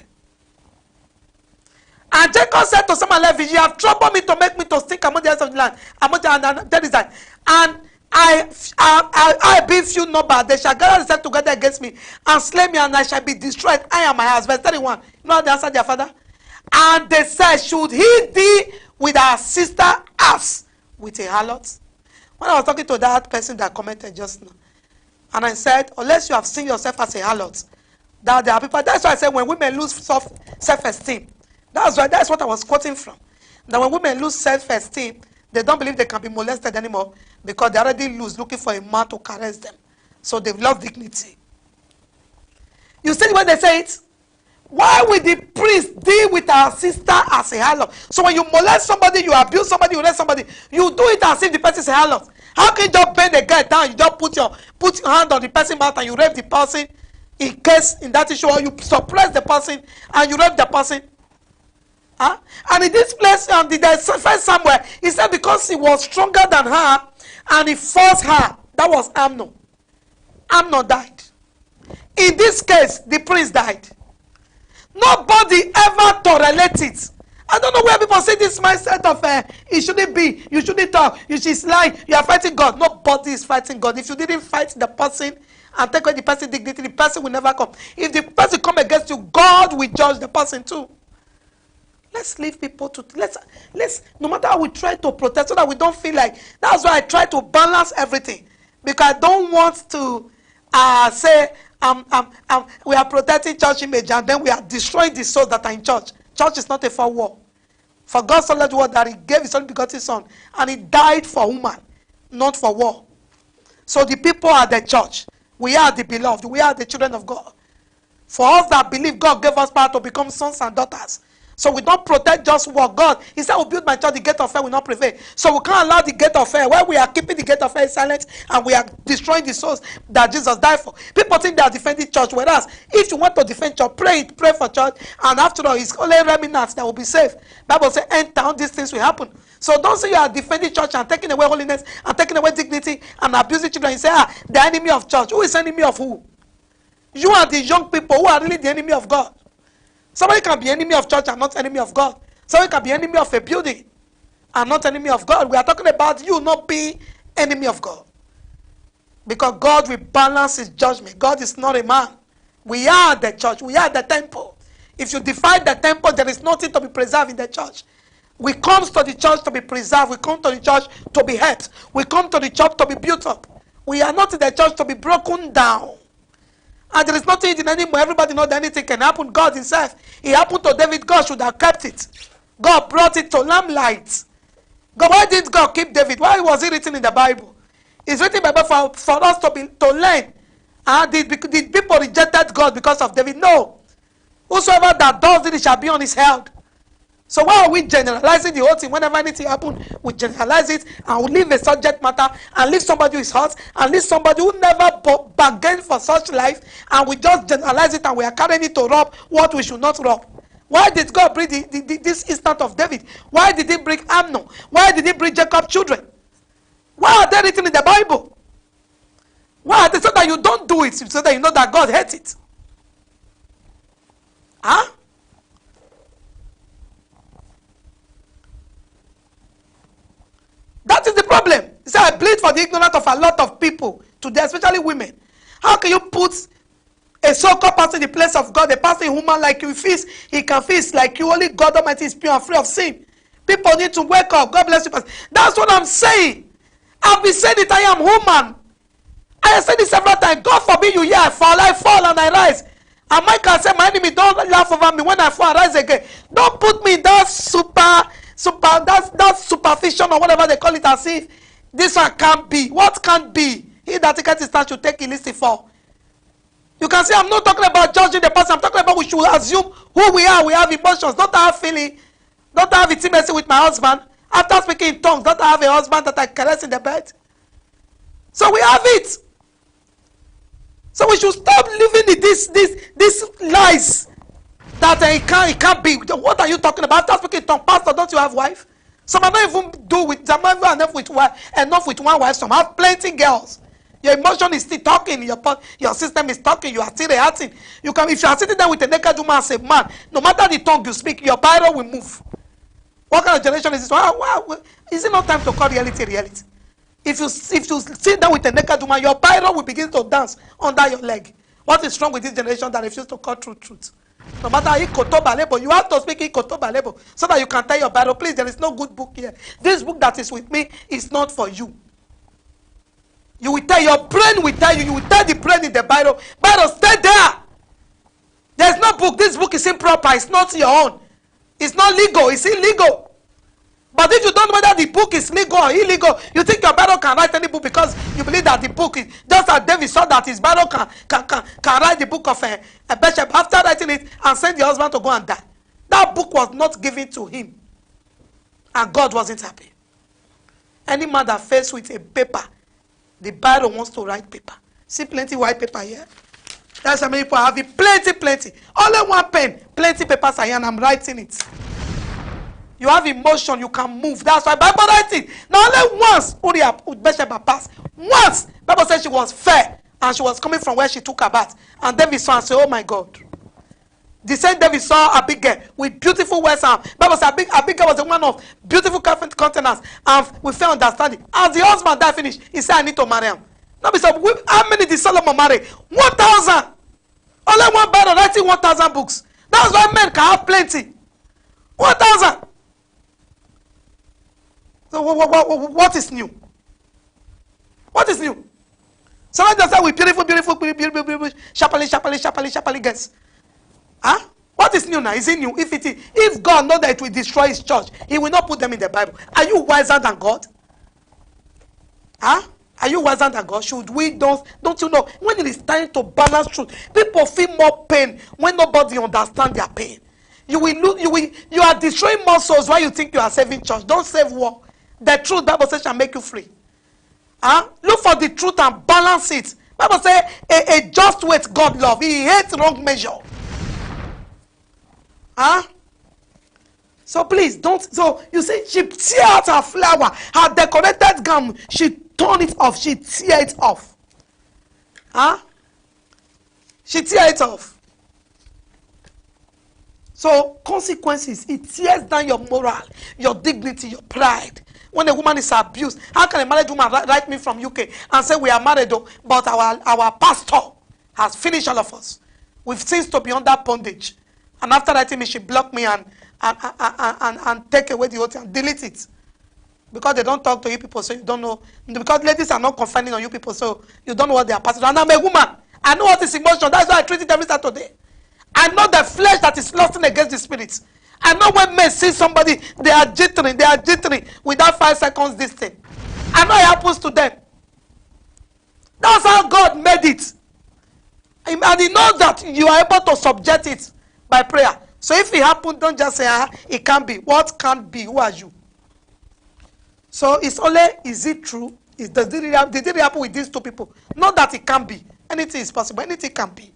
And Jacob said to Samuel, you have troubled me to make me to stink among the rest of the land. And that is that. And I being few number, they shall gather themselves together against me and slay me, and I shall be destroyed. I am my house. Verse 31. You know how they answered their father? And they said, should he be with our sister as with a harlot? When I was talking to that person that commented just now, and I said, unless you have seen yourself as a harlot, that there are people. That's why I said when women lose self-esteem, that's what I was quoting from. That when women lose self-esteem, they don't believe they can be molested anymore because they already lose looking for a man to caress them. So they've lost dignity. You see when they say it? Why will the priest deal with our sister as a harlot? So when you molest somebody, you abuse somebody, you rape somebody, you do it as if the person is a harlot. How can you just bend the guy down? You just put your hand on the person's mouth and you rape the person in case in that issue, or you suppress the person and you rape the person. Huh? And in this place, the first somewhere, he said because he was stronger than her, and he forced her. That was Amnon. Amnon died. In this case, the prince died. Nobody ever tolerates it. I don't know where people say this mindset of it shouldn't be, you shouldn't talk, she's lying, you are fighting God. Nobody is fighting God. If you didn't fight the person and take away the person's dignity, the person will never come. If the person come against you, God will judge the person too. Let's leave people to let's no matter how we try to protect, so that we don't feel like. That's why I try to balance everything, because I don't want to say we are protecting church image and then we are destroying the souls that are in church. Church is not a for war. For God so loved the world that he gave his only begotten son, and he died for woman, not for war. So the people are the church. We are the beloved. We are the children of God. For us that believe, God gave us power to become sons and daughters. So we don't protect just what God. He said, "I will build my church, the gate of hell will not prevail." So we can't allow the gate of hell, where we are keeping the gate of hell silent and we are destroying the souls that Jesus died for. People think they are defending church, whereas if you want to defend church, pray for church, and after all, it's only remnants that will be saved. Bible says, "End town, these things will happen." So don't say you are defending church and taking away holiness and taking away dignity and abusing children. You say, the enemy of church. Who is enemy of who? You are the young people who are really the enemy of God. Somebody can be enemy of church and not enemy of God. Somebody can be enemy of a building and not enemy of God. We are talking about you not being enemy of God. Because God will balance his judgment. God is not a man. We are the church. We are the temple. If you divide the temple, there is nothing to be preserved in the church. We come to the church to be preserved. We come to the church to be helped. We come to the church to be built up. We are not in the church to be broken down. And there is nothing in anymore. Everybody knows that anything can happen. God himself. It happened to David. God should have kept it. God brought it to lamplight. God, why didn't God keep David? Why was it written in the Bible? It's written in the Bible for us to learn. And did people rejected God because of David? No. Whosoever that does it shall be on his head. So why are we generalizing the whole thing? Whenever anything happens, we generalize it and we leave a subject matter and leave somebody who is hurt and leave somebody who never bargained for such life, and we just generalize it and we are carrying it to rob what we should not rob. Why did God bring this instance of David? Why did he bring Amnon? Why did he bring Jacob's children? Why are they written in the Bible? Why are they, so that you don't do it, so that you know that God hates it? Huh? That is the problem. He said, I plead for the ignorance of a lot of people today, especially women. How can you put a so-called person in the place of God, a person human like you, he can feast like you? Only God Almighty is pure and free of sin. People need to wake up. God bless you. That's what I'm saying. I've been saying it. I am human. I have said it several times. God forbid you hear I fall and I rise. And Michael said, my enemy, don't laugh over me when I fall, I rise again. Don't put me in that that superficial or whatever they call it, as if this one can't be. What can't be? He that taketh his stand should take a list for. You can see I'm not talking about judging the person. I'm talking about we should assume who we are. We have emotions. Don't have feeling. Don't have intimacy with my husband. After speaking in tongues, don't have a husband that I caress in the bed. So we have it. So we should stop living in this lies that it can't be. What are you talking about? After speaking in tongues, pastor, don't you have wife? Some are not even enough with one wife. Some have plenty girls. Your emotion is still talking. Your system is talking. You are still reacting. You can, if you are sitting there with a naked woman as a man, no matter the tongue you speak, your biro will move. What kind of generation is this? Is it not time to call reality reality? If you sit down with a naked woman, your biro will begin to dance under your leg. What is wrong with this generation that refuses to call truth? No matter Ikotobalebo, you have to speak Ikotobalebo so that you can tell your biro, please, there is no good book here. This book that is with me is not for you. You will tell, your brain will tell you, you will tell the brain in the biro, stay there. There's no book. This book is improper. It's not your own. It's not legal. It's illegal. But if you don't know whether the book is legal or illegal, you think your Bible can write any book because you believe that the book is, just as David saw that his Bible can write the book of a bishop after writing it and send the husband to go and die. That book was not given to him. And God wasn't happy. Any man that faced with a paper, the Bible wants to write paper. See plenty white paper here. That's how many people have it. Plenty. Only one pen. Plenty papers are here and I'm writing it. You have emotion, you can move. That's why Bible writing. Now only once Uriah Bathsheba passed. Once Bible said she was fair and she was coming from where she took her bath. And David saw and said, oh my God. The same David saw Abigail with beautiful words. Bible said Abigail was a woman of beautiful countenance and with fair understanding. As the husband died finished, he said, I need to marry him. Now, how many did Solomon marry? 1,000. Only one Bible writing 1,000 books. That's why men can have plenty. 1,000. So what is new? What is new? Someone just said with beautiful, sharply girls. Huh? What is new now? Is it new? If God knows that it will destroy his church, he will not put them in the Bible. Are you wiser than God? Huh? Are you wiser than God? Should we don't you know when it is time to balance truth, people feel more pain when nobody understands their pain. You are destroying more souls while you think you are saving church. Don't save war. The truth, Bible says, shall make you free. Huh? Look for the truth and balance it. Bible says a just weight God love. He hates wrong measure. Huh? So please don't. So you see, she tear out her flower, her decorated gown. She turn it off. She tear it off. Huh? She tear it off. So consequences, it tears down your moral, your dignity, your pride. When a woman is abused, how can a married woman write me from UK and say we are married, though, but our pastor has finished all of us. We've ceased to be under bondage. And after writing me, she blocked me and take away the whole thing and delete it. Because they don't talk to you people, so you don't know. Because ladies are not confining on you people, so you don't know what they are passing. And I'm a woman. I know what is emotion. That's why I treat it every Saturday. I know the flesh that is lusting against the spirit. I know when men see somebody, they are jittering without 5 seconds this thing. I know it happens to them. That's how God made it. And he knows that you are able to subject it by prayer. So if it happens, don't just say, it can't be. What can't be? Who are you? So it's only, is it true? Did it happen with these two people? Not that it can't be. Anything is possible. Anything can be.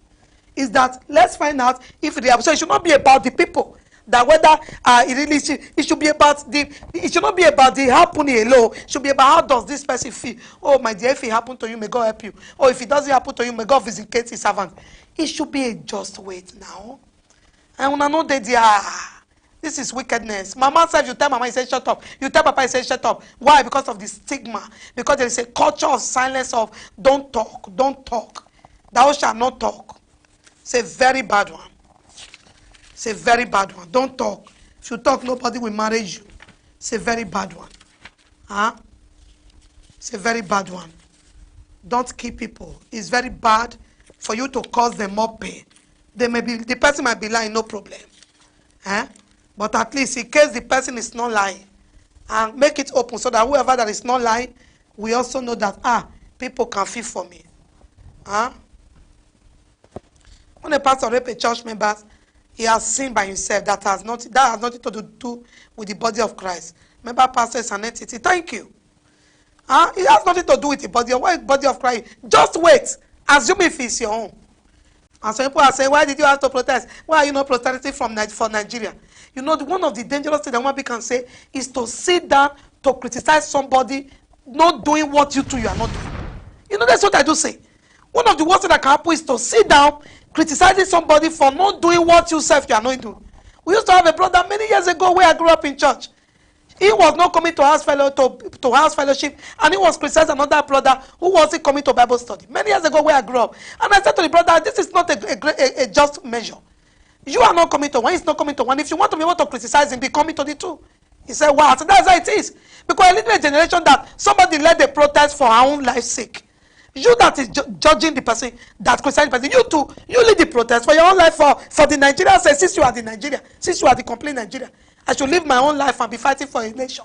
Is that, let's find out if it happens. So it should not be about the people. That whether it should be about it should not be about the happening alone. It should be about how does this person feel. Oh my dear, if it happened to you, may God help you. Or if it doesn't happen to you, may God vindicate his servant. It should be a just weight now. And when I know that this is wickedness. Mama said, you tell Mama, he said, shut up. You tell Papa, he said, shut up. Why? Because of the stigma. Because there is a culture of silence of don't talk, don't talk. Thou shalt not talk. It's a very bad one. It's a very bad one. Don't talk. If you talk, nobody will marry you. It's a very bad one. Huh? It's a very bad one. Don't kill people. It's very bad for you to cause them more pain. The person might be lying, no problem. Huh? But at least in case the person is not lying, and make it open so that whoever that is not lying, we also know that people can feel for me. Huh? When a pastor rape a church member, he has sinned by himself. That has nothing to do with the body of Christ. Remember, pastor is an entity. Thank you. It has nothing to do with the body of Christ. Just wait. Assume if it's your own. And some people are saying, why did you have to protest? Why are you not protesting for Nigeria? You know, one of the dangerous things that one can say is to sit down to criticize somebody not doing what you are not doing. You know, that's what I do say. One of the worst things that can happen is to sit down criticizing somebody for not doing what you are not doing. We used to have a brother many years ago where I grew up in church. He was not coming to house fellowship, and he was criticizing another brother who wasn't coming to Bible study. Many years ago where I grew up. And I said to the brother, this is not a just measure. You are not coming to one, he's not coming to one. If you want to be able to criticize him, be coming to the two. He said, wow, so that's how it is. Because I live in a generation that somebody led the protest for our own life's sake. You that is judging the person, that criticizing the person, you too, you lead the protest for your own life for the Nigerians. Say, since you are the Nigeria, since you are the complete Nigeria, I should live my own life and be fighting for a nation.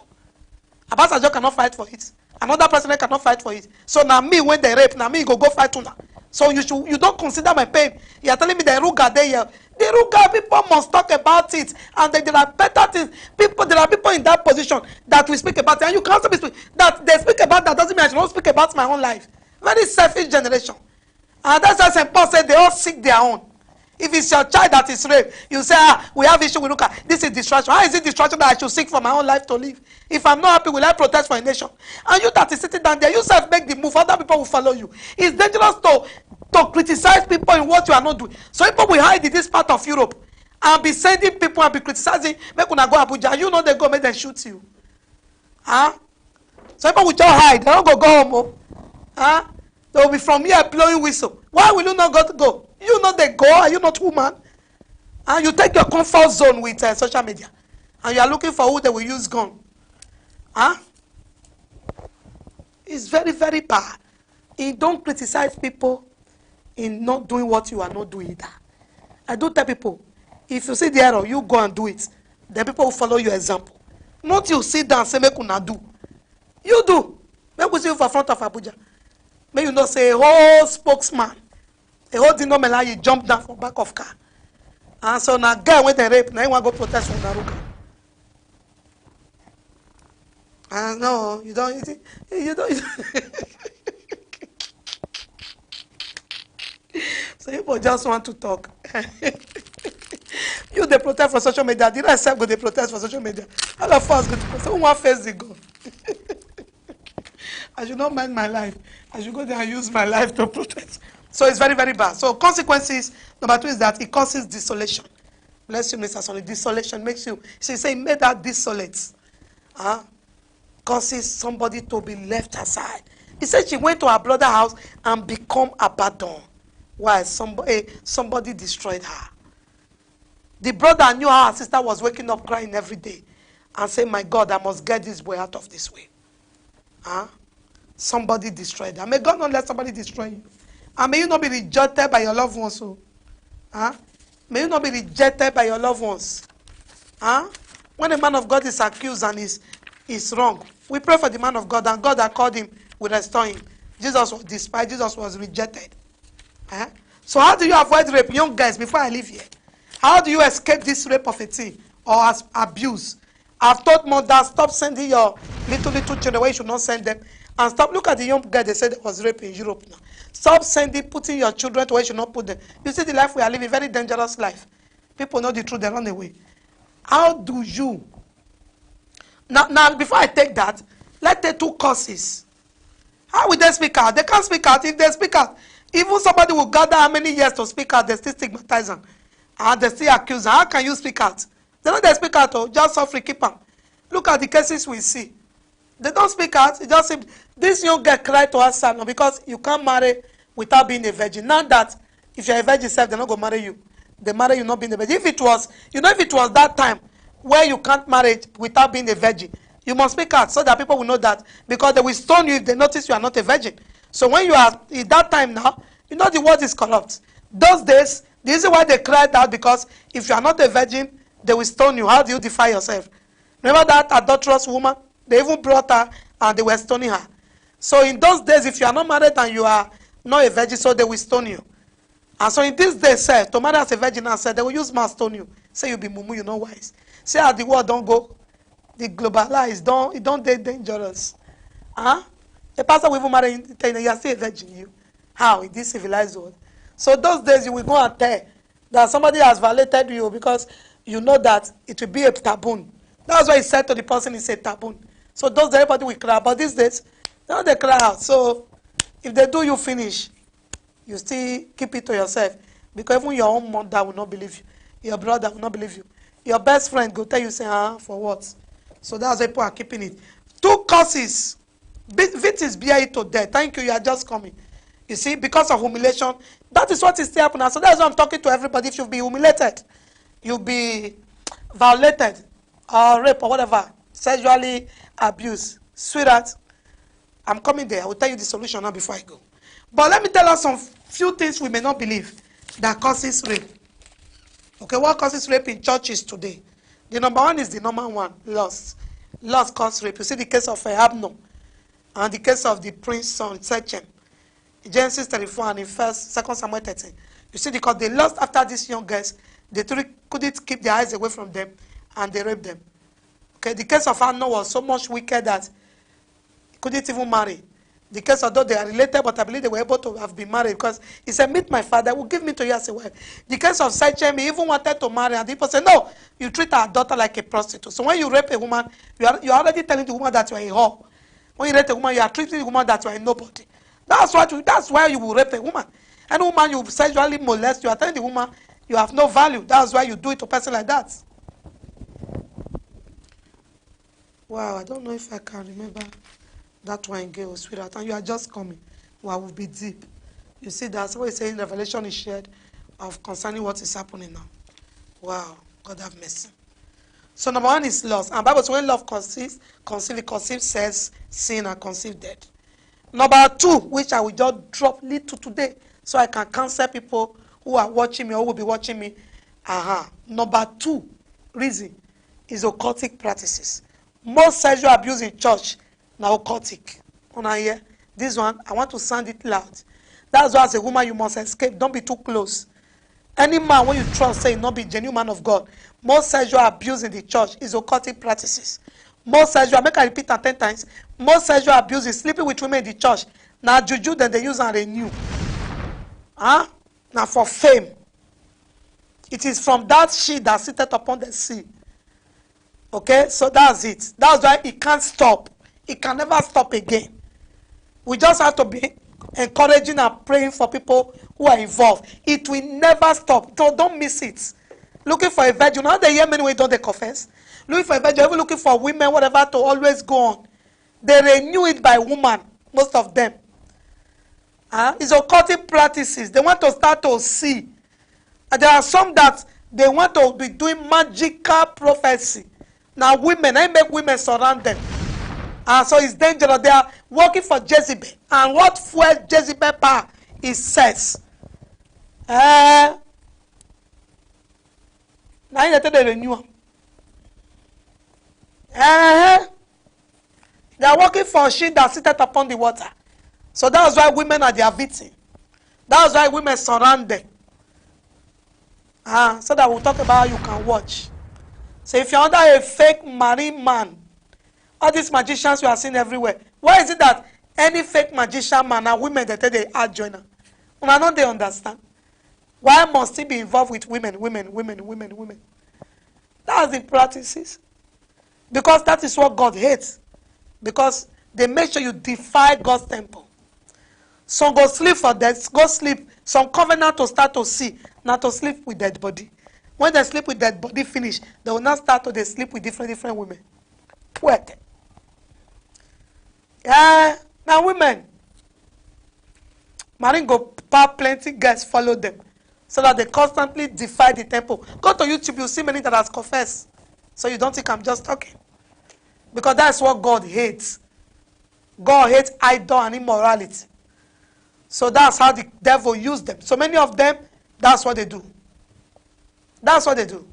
Abbas Ajo cannot fight for it. Another president cannot fight for it. So now me, when they rape, now me go fight too now. So you don't consider my pain. You are telling me the Ruga there here. The Ruga people must talk about it. And there are better things. There are people in that position that we speak about it. And you can't speak that they speak about that doesn't mean I should not speak about my own life. Very selfish generation. And that's why St. Paul said they all seek their own. If it's your child that is raped, you say, we have issue with look at this is distraction. How is it distraction that I should seek for my own life to live? If I'm not happy, will I protest for a nation? And you that is sitting down there, you self make the move, other people will follow you. It's dangerous to criticize people in what you are not doing. So people will hide in this part of Europe and be sending people and be criticizing, make una go Abuja. You know they go, make them shoot you. Huh? So people will just hide. They don't go home. Oh. Huh? They will be from here blowing whistle. Why will you not go? You know they go. Are you not woman? And you take your comfort zone with social media. And you are looking for who they will use gun. Huh? It's very, very bad. You don't criticize people in not doing what you are not doing either. I do tell people, if you see the error, you go and do it. Then people will follow your example. Not you sit down and say, make una do. You do. Make we see you for front of Abuja. May you not say a whole spokesman, a whole denominator, you jump down from back of car. And so now guy went and rape, now you want to go protest from Naruka. And no, you don't. So people just want to talk. You they protest for social media. Did I say go they protest for social media? All of us go to protest. Who want face the go? I should not mind my life. I should go there and use my life to protest. So it's very, very bad. So consequences, number 2 is that it causes desolation. Bless you, Mr. Sonny. Desolation makes you, she say, made that desolate. Causes somebody to be left aside. He said she went to her brother's house and become abandoned. Why? Somebody destroyed her. The brother knew how her sister was waking up crying every day and saying, my God, I must get this boy out of this way. Somebody destroyed her. May God not let somebody destroy you. And may you not be rejected by your loved ones. May you not be rejected by your loved ones. When a man of God is accused and is wrong, we pray for the man of God, and God that called him will restore him. Jesus was despised. Jesus was rejected. So how do you avoid rape? Young guys, before I leave here, how do you escape this rape of a teen or abuse? I've told mothers, stop sending your little children where you should not send them. And stop, look at the young girl they said there was rape in Europe now. Stop putting your children to where you should not put them. You see the life we are living, very dangerous life. People know the truth, they run away. How do you? Now before I take that, let's take 2 causes. How will they speak out? They can't speak out. If they speak out, even somebody will gather how many years to speak out, they still stigmatize them. And they still accuse them. How can you speak out? They don't speak out, just suffer, keep them. Look at the cases we see. They don't speak out. It just seems this young girl cried to her son because you can't marry without being a virgin. Not that if you're a virgin self, they're not going to marry you. They marry you not being a virgin. If it was, if it was that time where you can't marry without being a virgin, you must speak out so that people will know that, because they will stone you if they notice you are not a virgin. So when you are in that time now, the world is corrupt. Those days, the reason why they cried out, because if you are not a virgin, they will stone you. How do you defy yourself? Remember that adulterous woman? They even brought her and they were stoning her. So in those days, if you are not married and you are not a virgin, so they will stone you. And so in this day, sir, to marry as a virgin, and said they will use mass stone you. Say you be mumu, you know wise. Say how the world don't go, the globalize, it don't they dangerous. A pastor will even marry you are still a virgin. You how in this civilized world? So those days you will go and tell that somebody has violated you because you know that it will be a taboo. That's why he said to the person, he said taboo. So those days everybody will cry. But these days, they cry out. So if they do you finish, you still keep it to yourself. Because even your own mother will not believe you. Your brother will not believe you. Your best friend will tell you, say, for what? So that's why people are keeping it. 2 causes. Vit is bear it to death. Thank you, you are just coming. You see, because of humiliation, that is what is still happening. So that's why I'm talking to everybody. If you'll be humiliated, you'll be violated, or rape, or whatever, sexually abused. Sweetheart, I'm coming there. I will tell you the solution now before I go. But let me tell us some few things we may not believe that causes rape. Okay, what causes rape in churches today? The number 1 is the number 1, lust. Lust causes rape. You see the case of Abner and the case of the prince's son, Sechem. In Genesis 34 and in 2 Samuel 13. You see, because they lust after these young girls, they couldn't keep their eyes away from them and they raped them. Okay, the case of Hannah was so much wicked that he couldn't even marry. The case, although they are related, but I believe they were able to have been married because he said, meet my father, will give me to you as a wife. The case of Sechem, he even wanted to marry, and the people said, no, you treat our daughter like a prostitute. So when you rape a woman, you are already telling the woman that you are a whore. When you rape a woman, you are treating the woman that you are a nobody. That's why you will rape a woman. Any woman you sexually molest, you are telling the woman you have no value. That's why you do it to a person like that. Wow, I don't know if I can remember that one girl, sweetheart, and you are just coming. Wow, will be deep. You see, that's what he's saying. Revelation is shared of concerning what is happening now. Wow, God have mercy. So number one is lust. And Bible says when love conceive says sin and conceive death. Number two, which I will just drop little today, so I can counsel people who are watching me or will be watching me. Number two reason is occultic practices. Most sexual abuse in church now occultic. Here, this one, I want to sound it loud. That's why as a woman you must escape. Don't be too close. Any man when you trust say not be genuine man of God. Most sexual abuse in the church is occultic practices. Most sexual, make I repeat that 10 times. Most sexual abuse is sleeping with women in the church. Now juju then they use and renew. Now for fame. It is from that she that sitteth upon the sea. Okay, so that's it. That's why it can't stop. It can never stop again. We just have to be encouraging and praying for people who are involved. It will never stop. Don't miss it. Looking for a virgin. Now they hear many ways don't they confess. Looking for a virgin, even looking for women, whatever, to always go on. They renew it by woman, most of them. It's occultic practices. They want to start to see. And there are some that they want to be doing magical prophecy. Now women, I make women surround them. So it's dangerous. They are working for Jezebel. And what fuels Jezebel power is sex. Now you tell the renew. They are working for a ship that sitteth upon the water. So that's why women are their victim. That's why women surround them. So that we'll talk about how you can watch. So if you're under a fake marine man, all these magicians you are seeing everywhere, why is it that any fake magician man and women that they are joiner? I don't they understand. Why must he be involved with women? That's the practices. Because that is what God hates. Because they make sure you defy God's temple. Some go sleep for death, go sleep. Some covenant to start to see, not to sleep with dead body. When they sleep with dead body finish, they will not start to they sleep with different women. What? Now women. Marine go pack plenty guys follow them. So that they constantly defy the temple. Go to YouTube, you'll see many that has confessed. So you don't think I'm just talking. Because that's what God hates. God hates idol and immorality. So that's how the devil used them. So many of them, that's what they do. That's what they do.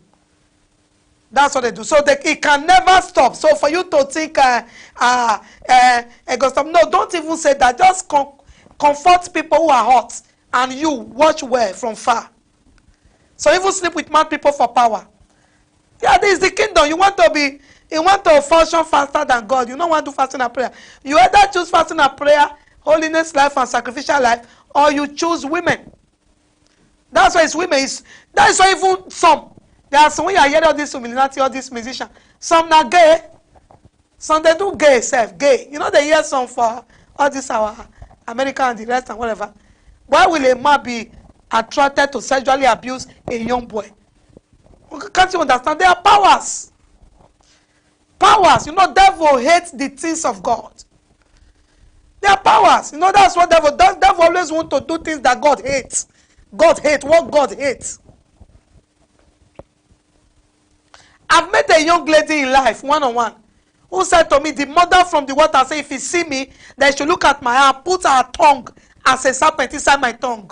That's what they do. So it can never stop. So for you to think, it goes stop. No, don't even say that. Just comfort people who are hot. And you watch well from far. So even sleep with mad people for power. Yeah, this is the kingdom. You want to function faster than God. You don't want to do fasting and prayer. You either choose fasting and prayer, holiness life and sacrificial life, or you choose women. That's why it's women. That's why even some. There are some when you are hearing all this humility, all these musicians. Some are gay. Some they do gay self, gay. You know they hear some for all this our American and the rest and whatever. Why will a man be attracted to sexually abuse a young boy? Can't you understand? There are powers. Powers. You know, devil hates the things of God. There are powers. You know, that's what devil does. Devil always wants to do things that God hates. God hates what God hates. I've met a young lady in life, one-on-one, who said to me, the mother from the water said, if you see me, then she look at my hand, put her tongue as a serpent inside my tongue.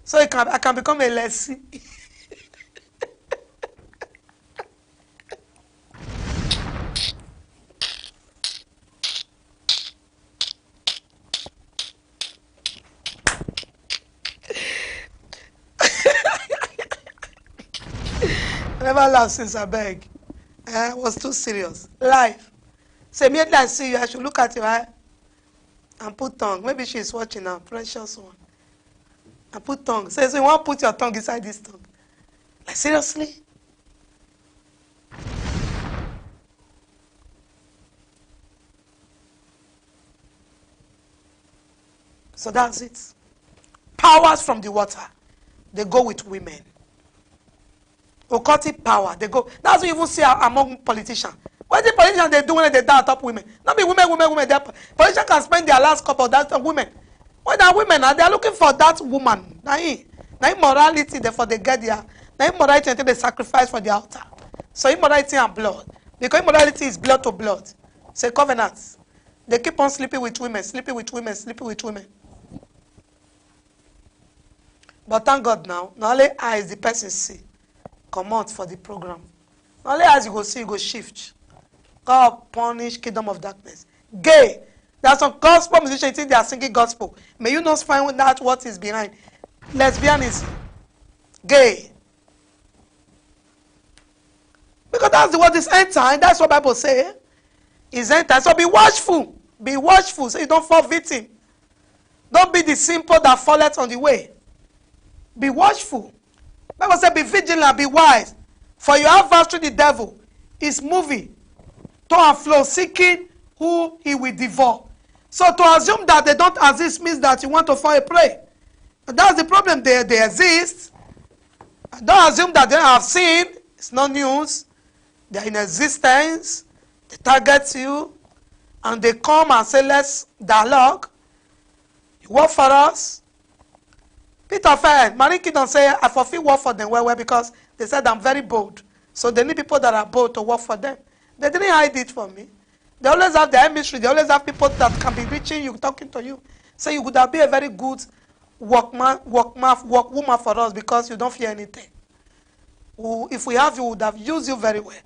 So I can become a lessee. I never laughed since I beg. I was too serious. Life. So immediately I see you, I should look at your eye. And put tongue. Maybe she's watching now. Precious one. And put tongue. So you want to put your tongue inside this tongue. Like, seriously? So that's it. Powers from the water. They go with women. Occultic power. They go. That's what you even see among politicians. What the politicians they do when they die top women? Not be women. Politicians can spend their last couple of that on women. When they are women, and they are looking for that woman. Now immorality, therefore they get their immorality until they sacrifice for the altar. So immorality and blood. Because immorality is blood to blood. It's a covenant. They keep on sleeping with women. But thank God now, not only eyes the person see, come out for the program. Not only eyes you go see, you go shift. God punish kingdom of darkness. Gay. There are some gospel musicians think they are singing gospel. May you not find out what is behind. Lesbianism. Gay. Because that's what is end time. That's what Bible say. Is end time. So be watchful. Be watchful so you don't fall victim. Don't be the simple that falleth on the way. Be watchful. Bible says, be vigilant, be wise. For your adversary, the devil, is moving to and fro, seeking who he will devour. So to assume that they don't exist means that you want to fall a prey. And that's the problem. They exist. And don't assume that they have seen. It's not news. They're in existence. They target you. And they come and say, let's dialogue. You work for us. Peter Fair, Marie Kingdom say, I fulfill work for them well because they said I'm very bold. So they need people that are bold to work for them. They didn't hide it for me. They always have their ministry. They always have people that can be reaching you, talking to you. So you would have been a very good workwoman for us because you don't fear anything. If we have you, we would have used you very well.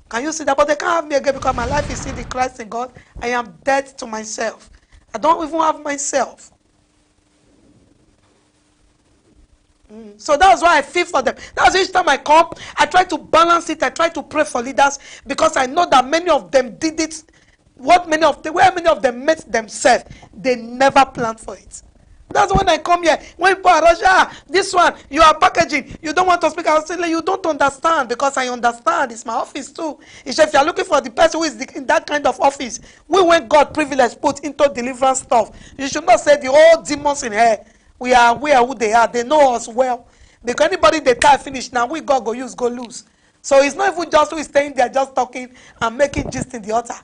Can you see that? But they can't have me again because my life is in the Christ in God. I am dead to myself. I don't even have myself. So that's why I feel for them. That's each time I come, I try to balance it. I try to pray for leaders because I know that many of them did it. Where many of them met themselves, they never planned for it. That's when I come here. When people are rushing, this one, you are packaging. You don't want to speak. I'll say, you don't understand because I understand. It's my office too. It's if you are looking for the person who is in that kind of office, when God privilege put into deliverance stuff, you should not say the old demons in here. We are aware who they are. They know us well. Because anybody they tie finish now, we God go use, go lose. So it's not even just who is staying there just talking and making gist in the altar.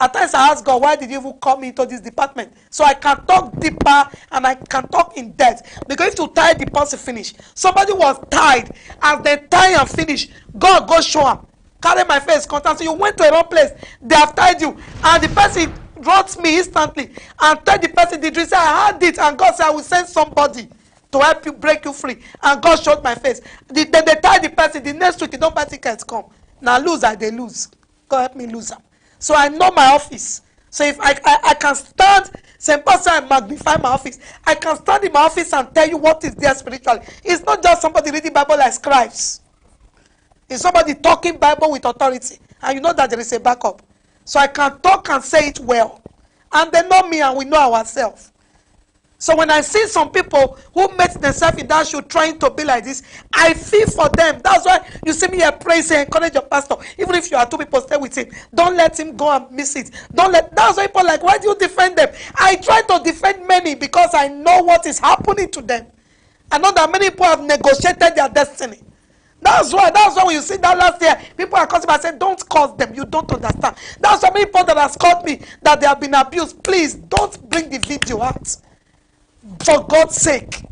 At times I ask God, why did you even come into this department? So I can talk deeper and I can talk in depth. Because if you tie the person finish, somebody was tied. As they tie and finish, God go show him. Carry my face, contact. So you went to a wrong place. They have tied you. And the person wrote me instantly and tell the person the dream. Say, I had it, and God said, I will send somebody to help you, break you free. And God showed my face. Then they tie the person. The next week, they don't buy tickets come. Now lose, they lose. God help me lose them. So I know my office. So if I can stand, same person I magnify my office. I can stand in my office and tell you what is there spiritually. It's not just somebody reading Bible like scribes. It's somebody talking Bible with authority. And you know that there is a backup. So I can talk and say it well. And they know me and we know ourselves. So when I see some people who met themselves in that shoe trying to be like this, I feel for them. That's why you see me here pray, say, encourage your pastor. Even if you are two people, stay with him. Don't let him go and miss it. That's why people are like, why do you defend them? I try to defend many because I know what is happening to them. I know that many people have negotiated their destiny. That's why when you see that last year, people are cursing. I said, don't curse them. You don't understand. That's why many people that have called me that they have been abused. Please don't bring the video out. For God's sake.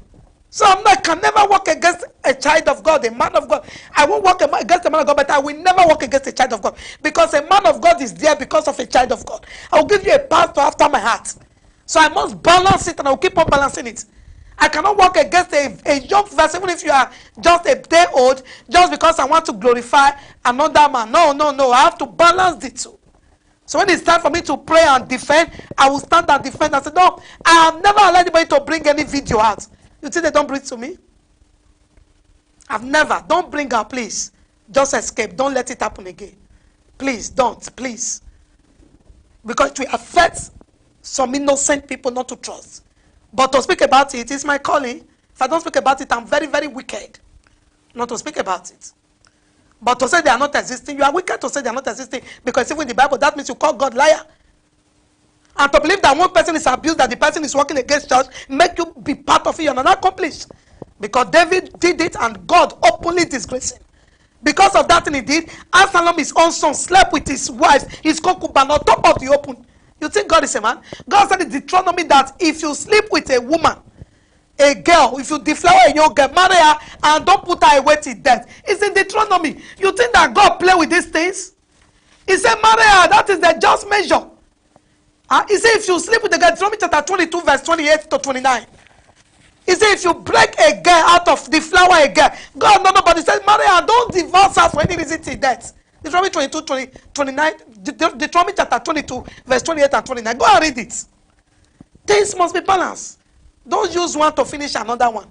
So I can never work against a child of God, a man of God. I won't work against a man of God, but I will never work against a child of God. Because a man of God is there because of a child of God. I will give you a pastor after my heart. So I must balance it and I will keep on balancing it. I cannot work against a young person, even if you are just a day old, just because I want to glorify another man. No. I have to balance the two. So when it's time for me to pray and defend, I will stand and defend and say, no, I have never allowed anybody to bring any video out. You think they don't bring it to me? I've never. Don't bring out, please. Just escape. Don't let it happen again. Please, don't. Please. Because it will affect some innocent people not to trust. But to speak about it is my calling. If I don't speak about it, I'm very, very wicked not to speak about it. But to say they are not existing, you are wicked to say they are not existing, because even in the Bible, that means you call God liar. And to believe that one person is abused, that the person is working against church, make you be part of it, you are not accomplished. Because David did it and God openly disgraced him. Because of that thing he did, Absalom, his own son, slept with his wives, his concubine on top of the open. You think God is a man? God said in Deuteronomy that if you sleep with a woman, a girl, if you deflower a young girl, marry her and don't put her away till death. It's in Deuteronomy. You think that God play with these things? He said marry her, that is the just measure. He said if you sleep with a girl, Deuteronomy chapter 22 verse 28 to 29. He said if you break a girl out of the flower a girl, God no nobody says marry her, don't divorce her for any reason till death. Deuteronomy 22, 29, Deuteronomy chapter 22 verse 28 and 29. Go and read it. Things must be balanced. Don't use one to finish another one.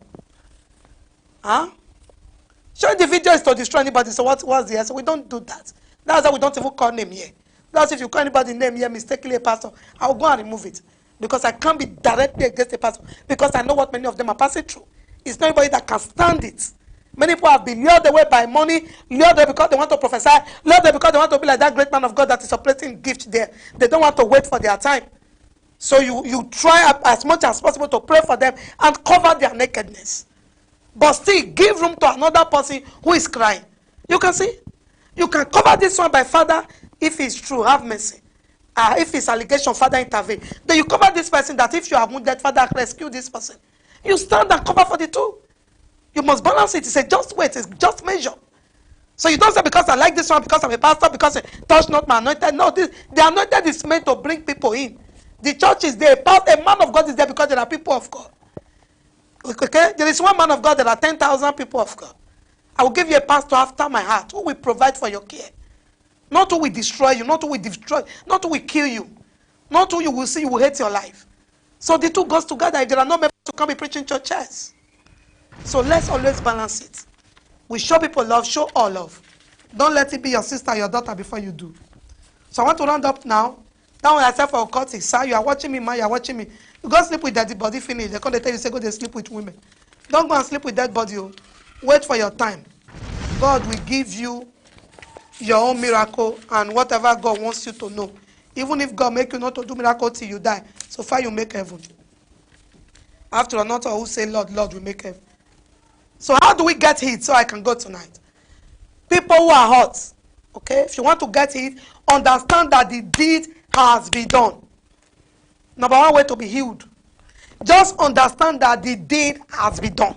Showing the video is to destroy anybody. So what's the answer? We don't do that. That's why we don't even call name here. That's if you call anybody name here mistakenly a pastor, I'll go and remove it. Because I can't be directly against a pastor. Because I know what many of them are passing through. It's not anybody that can stand it. Many people have been lured away by money, lured away because they want to prophesy, lured away because they want to be like that great man of God that is operating gift there. They don't want to wait for their time. So you try as much as possible to pray for them and cover their nakedness. But still give room to another person who is crying. You can see? You can cover this one by Father, if it's true, have mercy. If it's allegation, Father, intervene. Then you cover this person that if you are wounded, Father, rescue this person. You stand and cover for the two. You must balance it. It's a just weight. It's just measure. So you don't say because I like this one, because I'm a pastor, because I touch not my anointed. No, the anointed is meant to bring people in. The church is there. A man of God is there because there are people of God. Okay? There is one man of God, there are 10,000 people of God. I will give you a pastor after my heart who will provide for your care. Not who will destroy you, not who will destroy, not who will kill you. Not who you will see, you will hate your life. So the two goes together. If there are no members to come be preaching churches. So let's always balance it. We show people love, show all love. Don't let it be your sister, your daughter before you do. So I want to round up now. Now when I say for a court, sir, you are watching me, man, you are watching me. You go sleep with dead body, finish. They come to tell you, say, go to sleep with women. Don't go and sleep with dead body. Oh. Wait for your time. God will give you your own miracle and whatever God wants you to know. Even if God make you not to do miracle till you die, so far you make heaven. After all, not all who say, Lord, Lord, we make heaven. So how do we get heat so I can go tonight? People who are hot, okay? If you want to get heat, understand that the deed has been done. Number one way to be healed. Just understand that the deed has been done.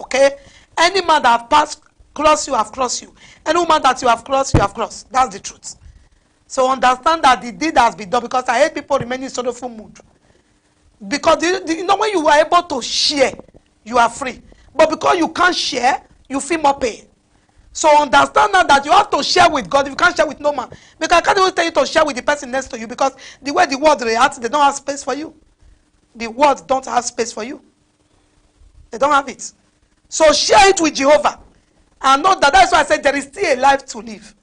Okay? Any man that have passed, crossed you, have crossed you. Any woman that you have crossed, you have crossed. That's the truth. So understand that the deed has been done, because I hate people remaining in sorrowful mood. Because you know when you are able to share, you are free. But because you can't share, you feel more pain. So understand now that you have to share with God if you can't share with no man. Because I can't even tell you to share with the person next to you, because the way the world reacts, they don't have space for you. The world don't have space for you. They don't have it. So share it with Jehovah. And know that that's why I said there is still a life to live.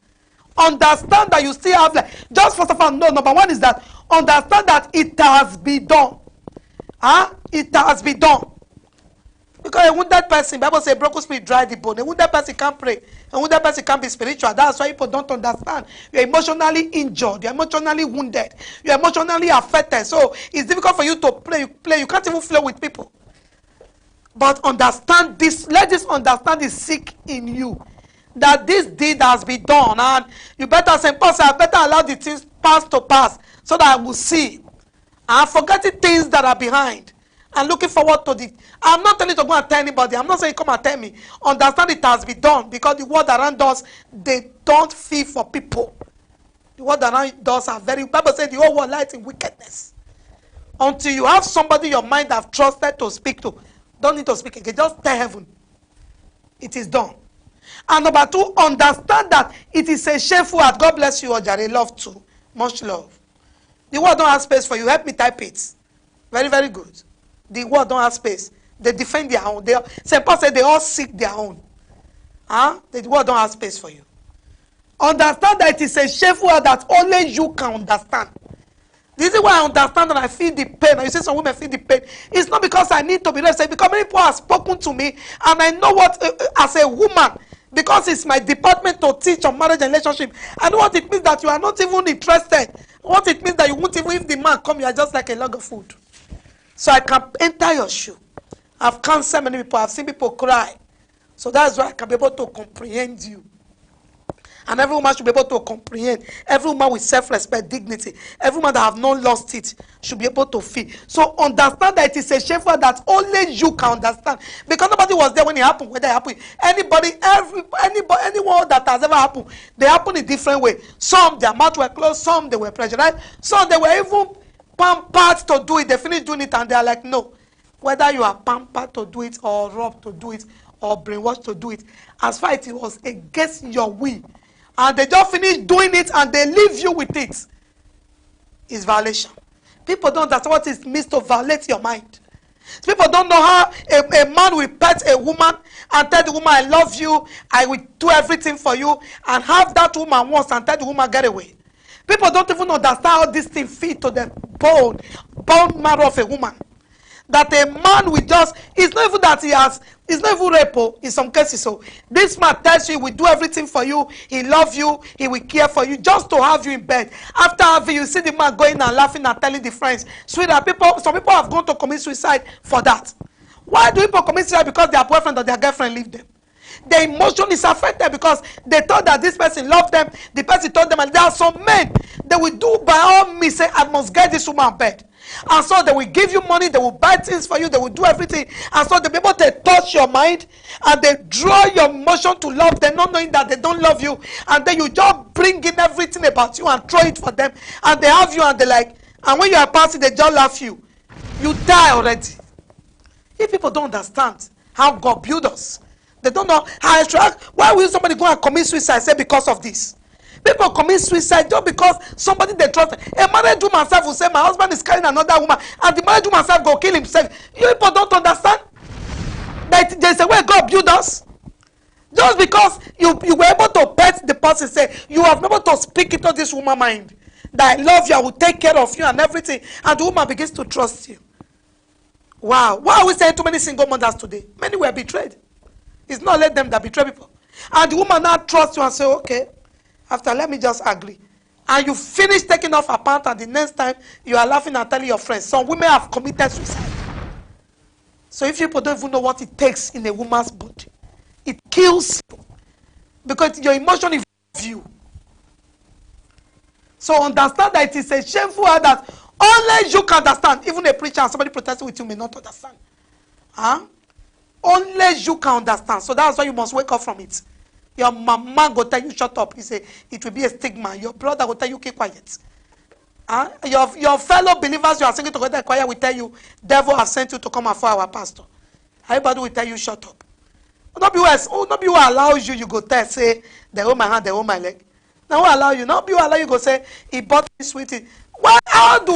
Understand that you still have life. Just first of all, no, number one is that understand that it has been done. It has been done. Because a wounded person, Bible says, broken spirit dry the bone. A wounded person can't pray. A wounded person can't be spiritual. That's why people don't understand. You're emotionally injured. You're emotionally wounded. You're emotionally affected. So it's difficult for you to pray. You can't even flow with people. But understand this. Let this understanding seek in you. That this deed has been done. And you better say, Pastor, I better allow the things pass to pass, so that I will see. And forgetting things that are behind. And looking forward to the... I'm not telling you to go and tell anybody. I'm not saying come and tell me. Understand it has been done. Because the world around us, they don't feel for people. The world around us are very... Bible says the whole world lies in wickedness. Until you have somebody in your mind that have trusted to speak to. Don't need to speak again. Just tell heaven. It is done. And number two, understand that it is a shameful act. God bless you, Ojare. Love too. Much love. The world don't have space for you. Help me type it. Very, very good. The world don't have space. They defend their own. St. Paul said they all seek their own. The world don't have space for you. Understand that it is a shameful act that only you can understand. The reason why I understand and I feel the pain, and you say some women feel the pain, it's not because I need to be raped, it's because many people have spoken to me, and I know what, as a woman, because it's my department to teach on marriage and relationship, I know what it means that you are not even interested. What it means that you won't even, if the man come, you are just like a log of food. So I can enter your shoe. I've counseled many people, I've seen people cry. So that's why I can be able to comprehend you. And every woman should be able to comprehend. Every woman with self-respect, dignity, every woman that have not lost it should be able to feel. So understand that it is a shameful that only you can understand. Because nobody was there when it happened, whether it happened. Anybody, anyone that has ever happened, they happen in different way. Some, their mouth were closed, some they were pressurized, some they were even pampered to do it. They finished doing it and they are like, no. Whether you are pampered to do it or robbed to do it or brainwashed to do it, as far as it was against your will, and they just finish doing it and they leave you with it, it's violation. People don't understand what it means to violate your mind. People don't know how a man will pet a woman and tell the woman, I love you, I will do everything for you, and have that woman once and tell the woman, get away. People don't even understand how this thing fit to the bone marrow of a woman. That a man will just, it's not even that he has, it's not even rape in some cases. So this man tells you he will do everything for you, he loves you, he will care for you, just to have you in bed. After having you, see the man going and laughing and telling the friends, sweetheart, some people have gone to commit suicide for that. Why do people commit suicide? Because their boyfriend or their girlfriend leave them. Their emotion is affected because they thought that this person loved them, the person told them, and there are some men, they will do by all means, say, I must get this woman bed. And so they will give you money, they will buy things for you, they will do everything. And so they'll be able to touch your mind and they draw your emotion to love them, not knowing that they don't love you. And then you just bring in everything about you and throw it for them. And they have you and they like, and when you are passing, they just laugh you. You die already. If people don't understand how God built us, they don't know how I track. Why will somebody go and commit suicide? Say because of this. People commit suicide just because somebody they trust. A married woman self will say, my husband is carrying another woman, and the married woman self go kill himself. You people don't understand that there's a way God built us. Just because you were able to pet the person, say you have been able to speak into this woman's mind that I love you, I will take care of you and everything, and the woman begins to trust you. Wow. Why are we saying too many single mothers today? Many were betrayed. It's not let them that betray people. And the woman now trusts you and say, okay, after let me just agree. And you finish taking off her pants, and the next time you are laughing and telling your friends. Some women have committed suicide. So if people don't even know what it takes in a woman's body, it kills you. Because your emotion involves you. So understand that it is a shameful act that only you can understand. Even a preacher and somebody protesting with you may not understand. Huh? Only you can understand. So that's why you must wake up from it. Your mama go tell you shut up. He say it will be a stigma. Your brother will tell you keep quiet. Your fellow believers you are singing together in choir will tell you devil has sent you to come and follow our pastor. Everybody will tell you shut up. Not be who allows you go tell say they hold my hand, they hold my leg. Now who allow you? Not be who allow you go say he bought me sweetie. Why how do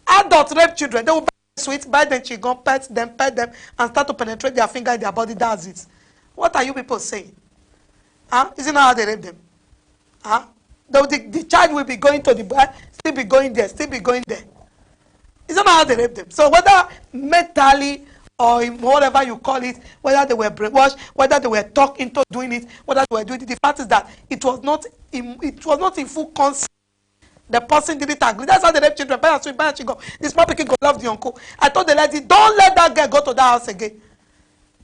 adults rape children? They will buy sweet, buy them chewing, pet them, and start to penetrate their finger in their body. That's it. What are you people saying? Isn't that how they rape them? The child will be going to the boy, still be going there, still be going there. Isn't that how they rape them? So whether mentally or in whatever you call it, whether they were brainwashed, whether they were talked into doing it, whether they were doing it, the fact is that it was not in full consent. The person didn't agree. That's how they rape children. This small pikin go love the uncle. I told the lady, don't let that girl go to that house again.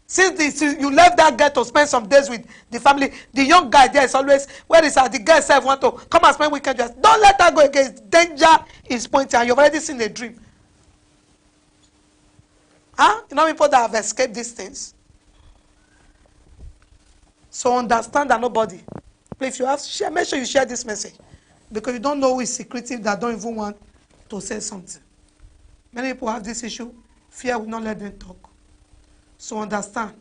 Since you left that girl to spend some days with the family, the young guy there is always, where is the girl self want to come and spend weekend just don't let her go again. Danger is pointing, and you've already seen a dream. You know people that have escaped these things. So understand that nobody. If you have share, make sure you share this message. Because you don't know who is secretive that don't even want to say something. Many people have this issue. Fear will not let them talk. So understand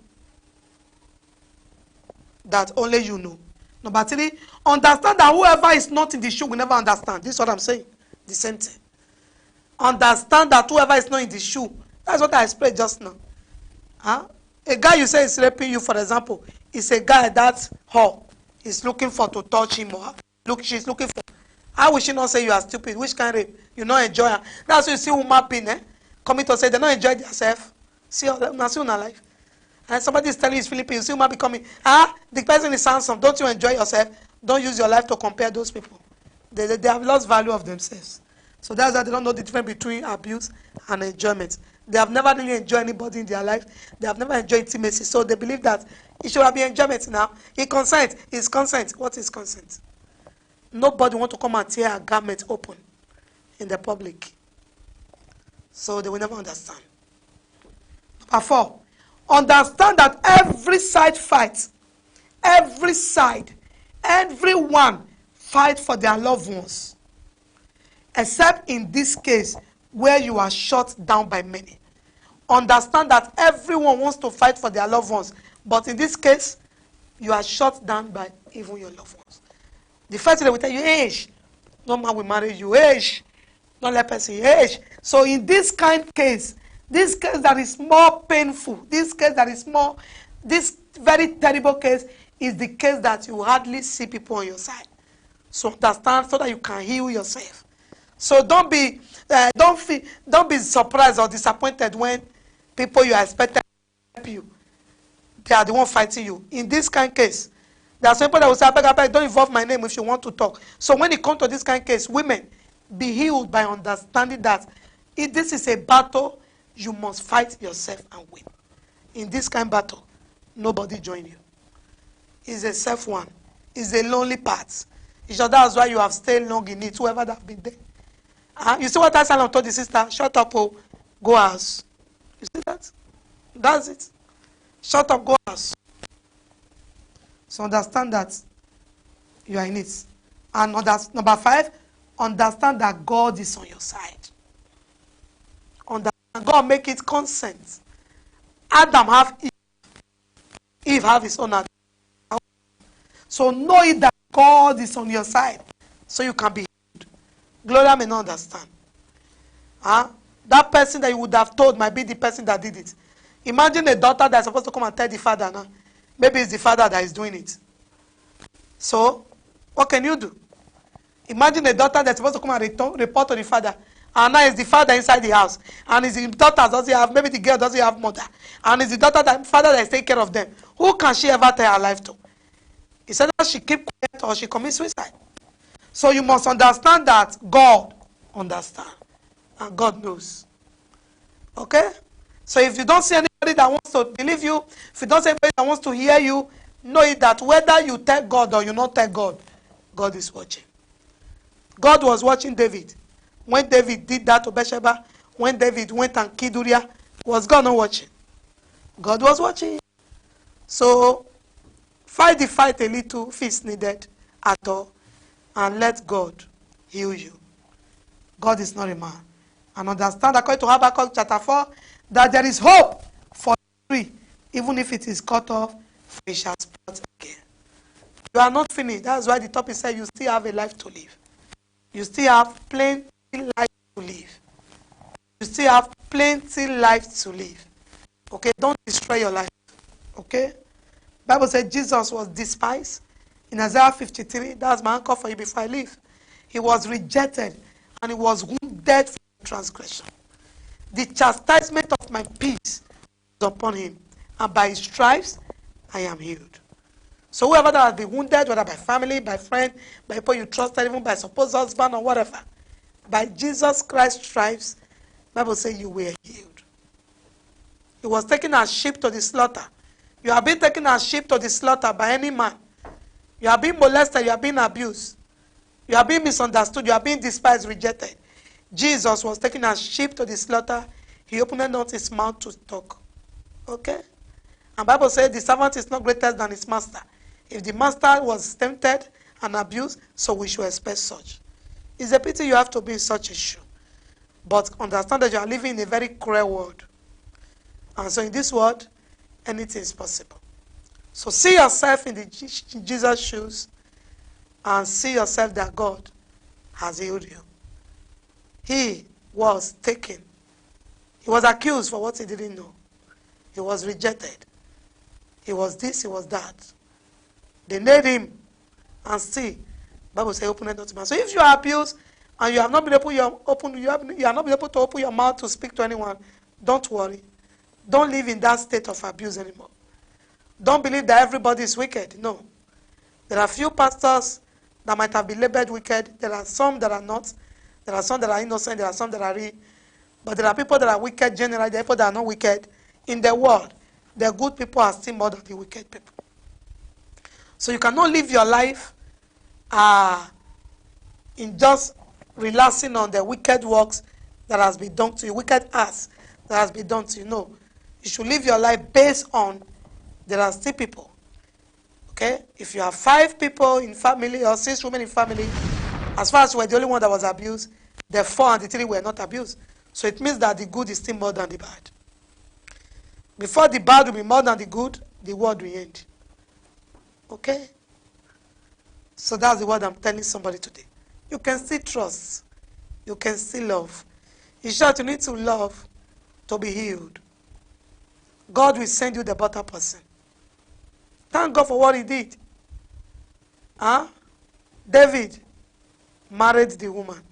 that only you know. Number 3, understand that whoever is not in the shoe will never understand. This is what I'm saying. The same thing. Understand that whoever is not in the shoe, that's what I explained just now. A guy you say is raping you, for example, is a guy that is looking for to touch him or she's looking for. How will she not say you are stupid? Which kind of rape? You not enjoy her. That's why you see woman being coming to say they don't enjoy themselves. See all them, see una life. And somebody is telling you it's Philippines, you see woman becoming, the person is handsome. Don't you enjoy yourself? Don't use your life to compare those people. They have lost value of themselves. So that's why they don't know the difference between abuse and enjoyment. They have never really enjoyed anybody in their life. They have never enjoyed intimacy. So they believe that it should be enjoyment now. He consent. Is consent. What is consent? Nobody want to come and tear a garment open in the public. So they will never understand. Number 4, understand that every side fights. Every side, everyone fight for their loved ones. Except in this case where you are shot down by many. Understand that everyone wants to fight for their loved ones. But in this case, you are shot down by even your loved ones. The first thing they will tell you, age. No man will marry you, age. Don't let person, age. So in this kind of case, this case that is more painful, this case that is more, this very terrible case is the case that you hardly see people on your side. So understand so that you can heal yourself. So don't be surprised or disappointed when people you are expecting to help you, they are the one fighting you. In this kind of case, there are some people that will say, I beg, don't involve my name if you want to talk. So when it comes to this kind of case, women, be healed by understanding that if this is a battle, you must fight yourself and win. In this kind of battle, nobody join you. It's a self one. It's a lonely path. That's why you have stayed long in it, whoever that have been there. You see what Absalom told the sister? Shut up, oh, go house. You see that? That's it. Shut up, go house. So understand that you are in it. And number 5, understand that God is on your side. Understand God make it consent. Adam have Eve. Eve have his own Adam. So know it that God is on your side. So you can be healed. Gloria may not understand. That person that you would have told might be the person that did it. Imagine a daughter that's supposed to come and tell the father now. Maybe it's the father that is doing it. So, what can you do? Imagine a daughter that's supposed to come and report to the father. And now it's the father inside the house. And it's the daughter doesn't have, maybe the girl doesn't have mother. And it's the father that is taking care of them. Who can she ever tell her life to? He said that she keep quiet or she commits suicide. So you must understand that God understands. And God knows. Okay? So if you don't see anybody that wants to believe you, if you don't see anybody that wants to hear you, know it that whether you tell God or you not tell God, God is watching. God was watching David. When David did that to Bathsheba, when David went and killed Uriah, was God not watching? God was watching. So, fight the fight a little if it's needed at all, and let God heal you. God is not a man. And understand, according to Habakkuk chapter 4, that there is hope for the tree, even if it is cut off, for it shall sprout again. You are not finished. That's why the topic said you still have a life to live. You still have plenty life to live. You still have plenty life to live. Okay, don't destroy your life. Okay? Bible said Jesus was despised. In Isaiah 53, that's my anchor for you before I leave. He was rejected and he was wounded for transgression. The chastisement of my peace was upon him, and by his stripes I am healed. So whoever that has been wounded, whether by family, by friend, by people you trusted, even by supposed husband or whatever, by Jesus Christ's stripes, Bible says you were healed. He was taken as sheep to the slaughter. You have been taken as sheep to the slaughter by any man. You have been molested, you have been abused. You have been misunderstood, you have been despised, rejected. Jesus was taken as sheep to the slaughter. He opened not his mouth to talk. Okay? And Bible says the servant is not greater than his master. If the master was tempted and abused, so we should expect such. It's a pity you have to be in such a shoe. But understand that you are living in a very cruel world. And so in this world, anything is possible. So see yourself in Jesus' shoes and see yourself that God has healed you. He was taken. He was accused for what he didn't know. He was rejected. He was this, he was that. They nailed him, and still, Bible says, open it not to man. So if you are abused and you have not been able, you are not been able to open your mouth to speak to anyone, don't worry. Don't live in that state of abuse anymore. Don't believe that everybody is wicked. No. There are few pastors that might have been labeled wicked. There are some that are not. There are some that are innocent. There are some that are real. But there are people that are wicked generally. There are people that are not wicked. In the world, the good people are still more than the wicked people. So you cannot live your life in just relaxing on the wicked works that has been done to you, wicked acts that has been done to you. No. You should live your life based on there are still people. Okay? If you have 5 people in family or 6 women in family, as far as you were the only one that was abused, the 4 and the 3 were not abused. So it means that the good is still more than the bad. Before the bad will be more than the good, the world will end. Okay? So that's the word I'm telling somebody today. You can still trust. You can still love. In short, you need to love to be healed. God will send you the better person. Thank God for what he did. Huh? David married the woman.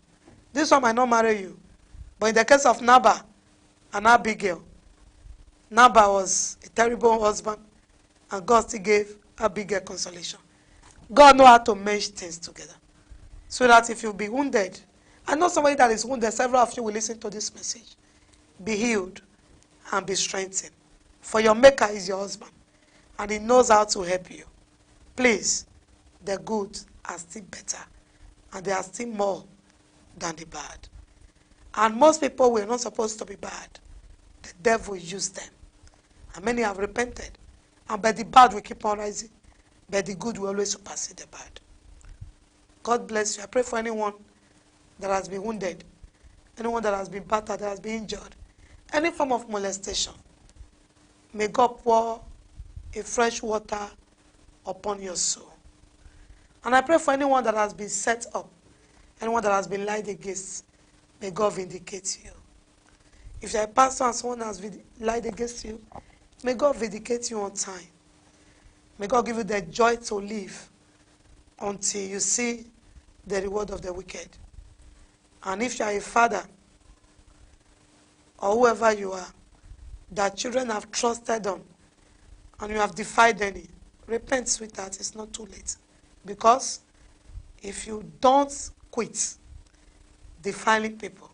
This one might not marry you. But in the case of Nabal and Abigail, Nabal was a terrible husband, and God still gave Abigail consolation. God knows how to mesh things together. So that if you be wounded, I know somebody that is wounded, several of you will listen to this message. Be healed and be strengthened. For your maker is your husband, and he knows how to help you. Please, the good are still better, and they are still more than the bad. And most people were not supposed to be bad. The devil used them. And many have repented. And by the bad will keep on rising. But the good will always supersede the bad. God bless you. I pray for anyone that has been wounded, anyone that has been battered, that has been injured, any form of molestation. May God pour a fresh water upon your soul. And I pray for anyone that has been set up, anyone that has been lied against, may God vindicate you. If you're a pastor and someone has lied against you, may God vindicate you on time. May God give you the joy to live until you see the reward of the wicked. And if you are a father, or whoever you are, that children have trusted on, and you have defied any, repent, sweetheart, it's not too late. Because if you don't quit defiling people,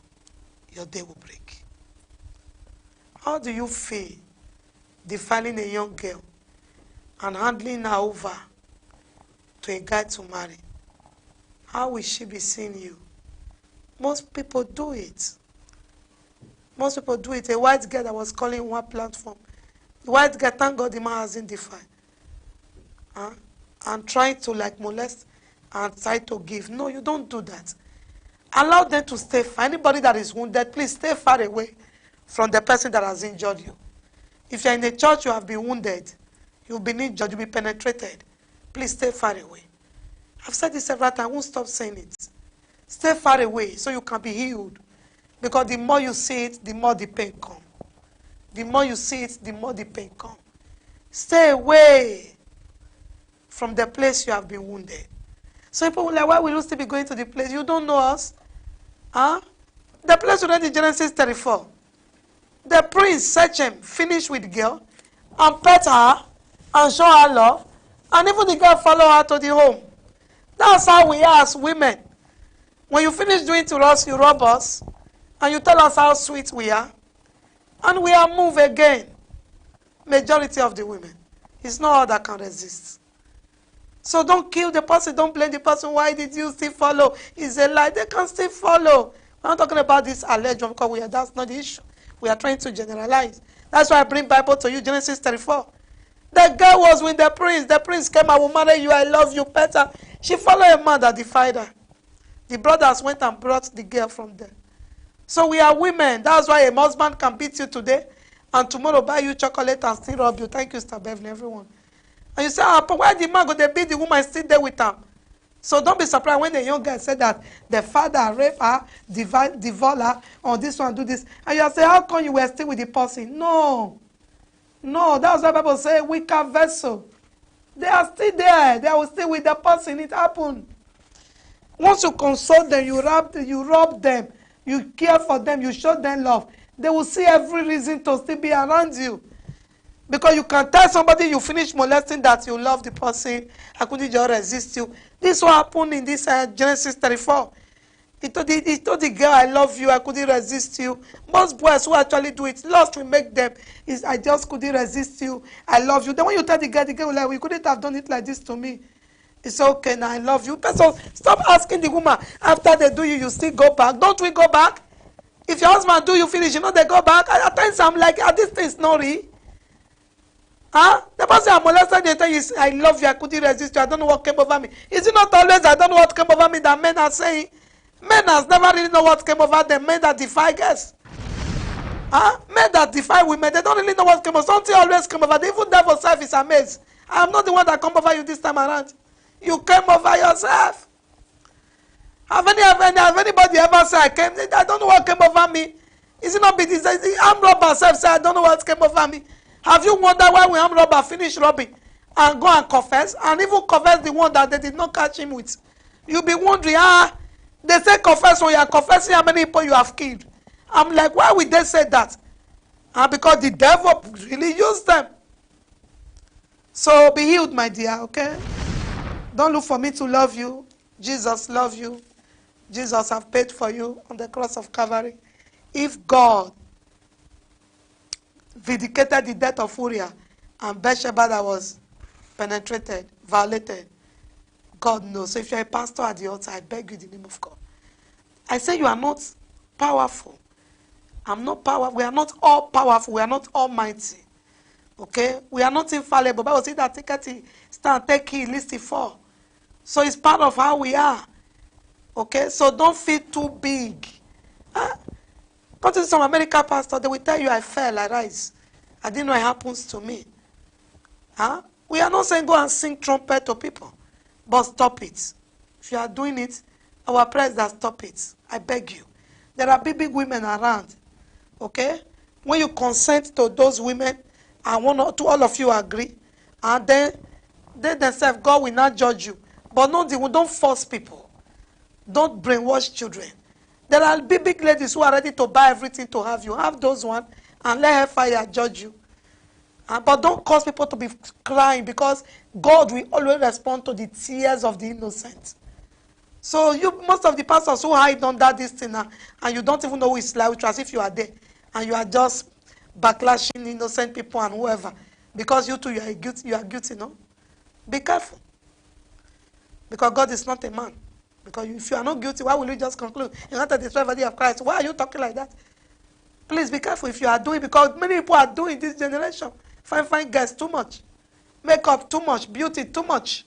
your day will break. How do you feel defiling a young girl and handing her over to a guy to marry? How will she be seeing you? Most people do it. Most people do it. A white girl that was calling one platform. The white girl, thank God the man hasn't defied. And trying to molest and try to give. No, you don't do that. Allow them to stay far. Anybody that is wounded, please stay far away from the person that has injured you. If you're in a church, you have been wounded, you've been injured, you've been penetrated, please stay far away. I've said this several times, I won't stop saying it. Stay far away so you can be healed. Because the more you see it, the more the pain comes. The more you see it, the more the pain comes. Stay away from the place you have been wounded. So people will like, why will you still be going to the place? You don't know us. Huh? The place we read in Genesis 34. The prince, Sechem, finished with the girl and pet her and show her love. And even the girl follow her to the home. That's how we are as women. When you finish doing to us, you rob us. And you tell us how sweet we are. And we are moved again. Majority of the women. It's not all that can resist. So don't kill the person. Don't blame the person. Why did you still follow? It's a lie. They can still follow. We're not talking about this alleged one because that's not the issue. We are trying to generalize. That's why I bring Bible to you, Genesis 34. The girl was with the prince. The prince came, I will marry you. I love you better. She followed a man that defied her. The brothers went and brought the girl from there. So we are women. That's why a husband can beat you today and tomorrow buy you chocolate and still rob you. Thank you, Mr. Beverly, everyone. And you say, but why the man go they beat the woman still there with her? So don't be surprised when the young girl said that the father raped her, devour her, on this one, do this. And you say, how come you were still with the person? No. No, that's why Bible say weaker vessel. They are still there. They are still with the person. It happened. Once you console them, you rub them, you care for them, you show them love, they will see every reason to still be around you. Because you can tell somebody you finish molesting that you love the person, I couldn't just resist you. This what happened in this Genesis 34. He told the girl, I love you, I couldn't resist you. Most boys who actually do it, lust will make them, is I just couldn't resist you, I love you. Then when you tell the girl will like, well, you couldn't have done it like this to me. It's okay now, I love you. So stop asking the woman, after they do you, you still go back. Don't we go back? If your husband do you finish, you know they go back. At times I'm like, this thing is not real. Huh? The person I'm molested, they tell you, I love you, I couldn't resist you, I don't know what came over me. Is it not always, I don't know what came over me, that men are saying? Men has never really know what came over them. Men that defy girls. Huh? Men that defy women, they don't really know what came over. Something always came over. Even devil self is amazed. I am not the one that come over you this time around. You came over yourself. Have anybody ever said, I don't know what came over me? Is it not big? Arm robber self say, I don't know what came over me. Have you wondered why when arm robber finish robbing and go and confess, and even confess the one that they did not catch him with? You'll be wondering, they say confess when you are confessing how many people you have killed. I'm like, why would they say that? Because the devil really used them. So be healed, my dear, okay? Don't look for me to love you. Jesus loves you. Jesus have paid for you on the cross of Calvary. If God vindicated the death of Uriah and Bathsheba that was penetrated, violated, God knows. So if you're a pastor at the altar, I beg you in the name of God. I say you are not powerful. I'm not powerful. We are not all powerful. We are not almighty. Okay? We are not infallible. Bible says that take heed, lest he fall. So it's part of how we are. Okay? So don't feel too big. Go to some American pastor, they will tell you I fell, I rise. I didn't know it happens to me. We are not saying go and sing trumpet to people. But stop it. If you are doing it, our prayer is that stop it. I beg you. There are big women around. Okay? When you consent to those women, and all of you agree, and then they themselves, God will not judge you. But no, don't force people. Don't brainwash children. There are big ladies who are ready to buy everything to have you. Have those ones and let her fire judge you. But don't cause people to be crying, because God will always respond to the tears of the innocent. So most of the pastors who hide under this thing now, and you don't even know who is like, as if you are there, and you are just backlashing innocent people and whoever, because you too you are guilty, no? Be careful. Because God is not a man. Because if you are not guilty, why will you just conclude? You're not a destroyer body of Christ. Why are you talking like that? Please be careful if you are doing, because many people are doing this generation. Fine girls too much. Makeup too much. Beauty too much.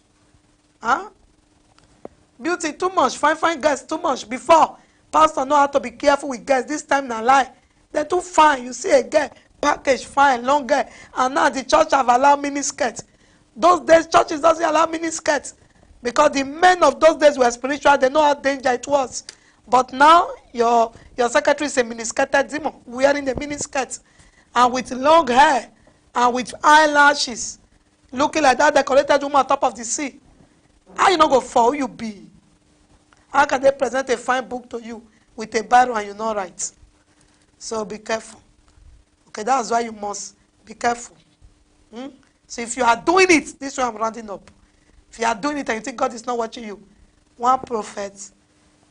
Beauty too much. Fine girls too much. Before, pastor know how to be careful with girls. This time na lie. They're too fine. You see a girl, package fine, long girl. And now the church have allowed mini skirts. Those days, churches doesn't allow mini skirts. Because the men of those days were spiritual. They know how dangerous it was. But now, your secretary is a mini-skirted demon, wearing a mini-skirt, and with long hair, and with eyelashes, looking like that decorated woman on top of the sea. How you not go for who you be? How can they present a fine book to you with a Bible and you not write? So be careful. Okay, that's why you must be careful. So if you are doing it, this is where I'm rounding up. If you are doing it and you think God is not watching you, one prophet,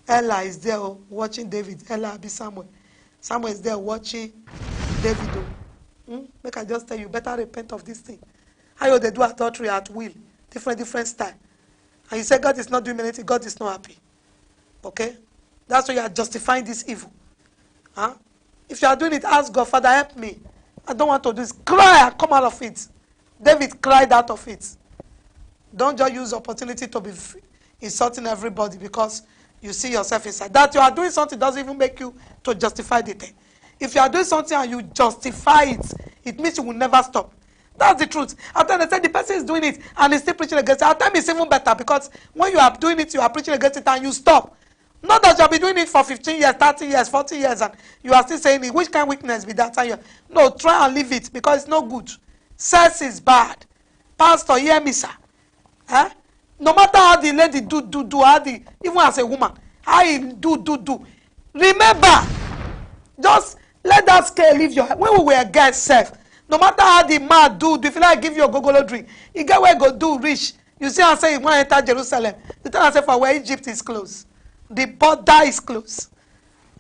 Ella is there watching David. Ella be Samuel. Samuel is there watching David. Make I just tell you, better repent of this thing. How they do adultery at will, different style. And you say God is not doing anything, God is not happy. Okay? That's why you are justifying this evil. If you are doing it, ask God, Father, help me. I don't want to do this. Cry and come out of it. David cried out of it. Don't just use opportunity to be insulting everybody because you see yourself inside. That you are doing something doesn't even make you to justify the thing. If you are doing something and you justify it, it means you will never stop. That's the truth. At times they say the person is doing it and he's still preaching against it. At times it's even better, because when you are doing it, you are preaching against it and you stop. Not that you'll be doing it for 15 years, 30 years, 40 years, and you are still saying it. Which kind of weakness be that? No, try and leave it, because it's not good. Sex is bad. Pastor, hear me, sir. No matter how the lady do, how the, even as a woman, how he do. Remember, just let that scale leave your head. When we were girls safe, no matter how the man do, if you like give you a gogolo drink, you get where go do rich. You see and say you want to enter Jerusalem. The time I say for where Egypt is closed. The border is closed.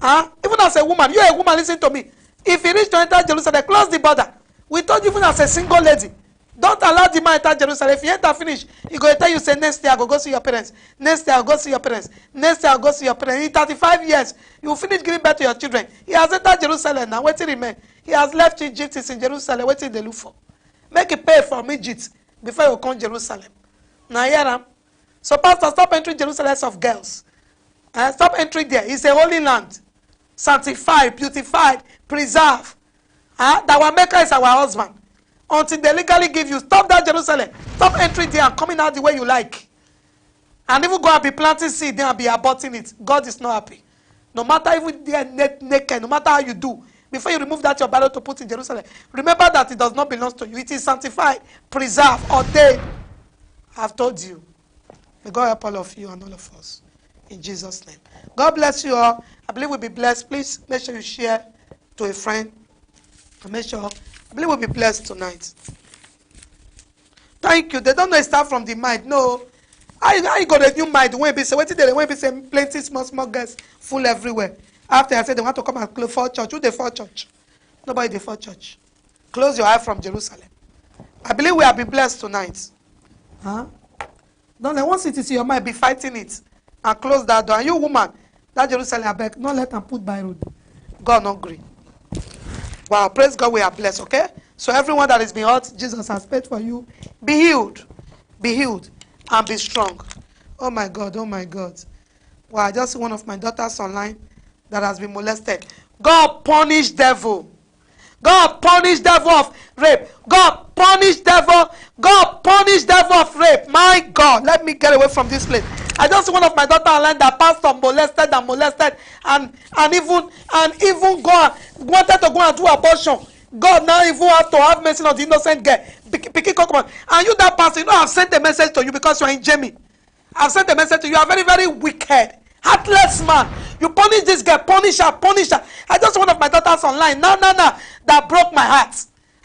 Huh? Even as a woman, you're a woman, listen to me. If you reach to enter Jerusalem, close the border. We told you even as a single lady, don't allow the man enter Jerusalem. If you enter finish, he go tell you, say, next year I go see your parents. Next year I go see your parents. Next year I go see your parents. In 35 years, you will finish giving birth to your children. He has entered Jerusalem now. Wait till remain. He has left Egypt. He's in Jerusalem. Wait till they look for. Make it pay from Egypt before you come to Jerusalem. Now hear them. So pastor, stop entering Jerusalem of girls. Stop entering there. It's a holy land. Sanctified, beautified, preserved. That our maker is our husband. Until they legally give you, stop that Jerusalem. Stop entering there and coming out the way you like. And even go and be planting seed there and be aborting it. God is not happy. No matter even they are naked, no matter how you do, before you remove that your body to put in Jerusalem, remember that it does not belong to you. It is sanctified, preserved, ordained. I've told you. May God help all of you and all of us. In Jesus' name. God bless you all. I believe we'll be blessed. Please make sure you share to a friend. And make sure. I believe we'll be blessed tonight. Thank you. They don't know it start from the mind. No. I got a new mind. When be say, wait till they when be say plenty small girls full everywhere. After I said they want to come and close for church. Who they for church? Nobody they for church. Close your eye from Jerusalem. I believe we have been blessed tonight. Huh? Don't let once it is in your mind, be fighting it. And close that door. And you woman, that Jerusalem, I beg, don't let them put by road. God not agree. Wow, praise God, we are blessed, okay? So everyone that is being hurt, Jesus has paid for you. Be healed, and be strong. Oh my God, oh my God. Wow, I just see one of my daughters online that has been molested. God punish devil. God punish devil of rape. God punish devil. God punish devil of rape. My God, let me get away from this place. I just see one of my daughter online that pastor molested and even wanted to go and do abortion. God now even have to have mercy on the innocent girl. And you that pastor, you know I've sent a message to you because you are in Jamie. I've sent a message to you. You are very, very wicked. Heartless man. You punish this girl. Punish her. I just one of my daughters online. No. That broke my heart.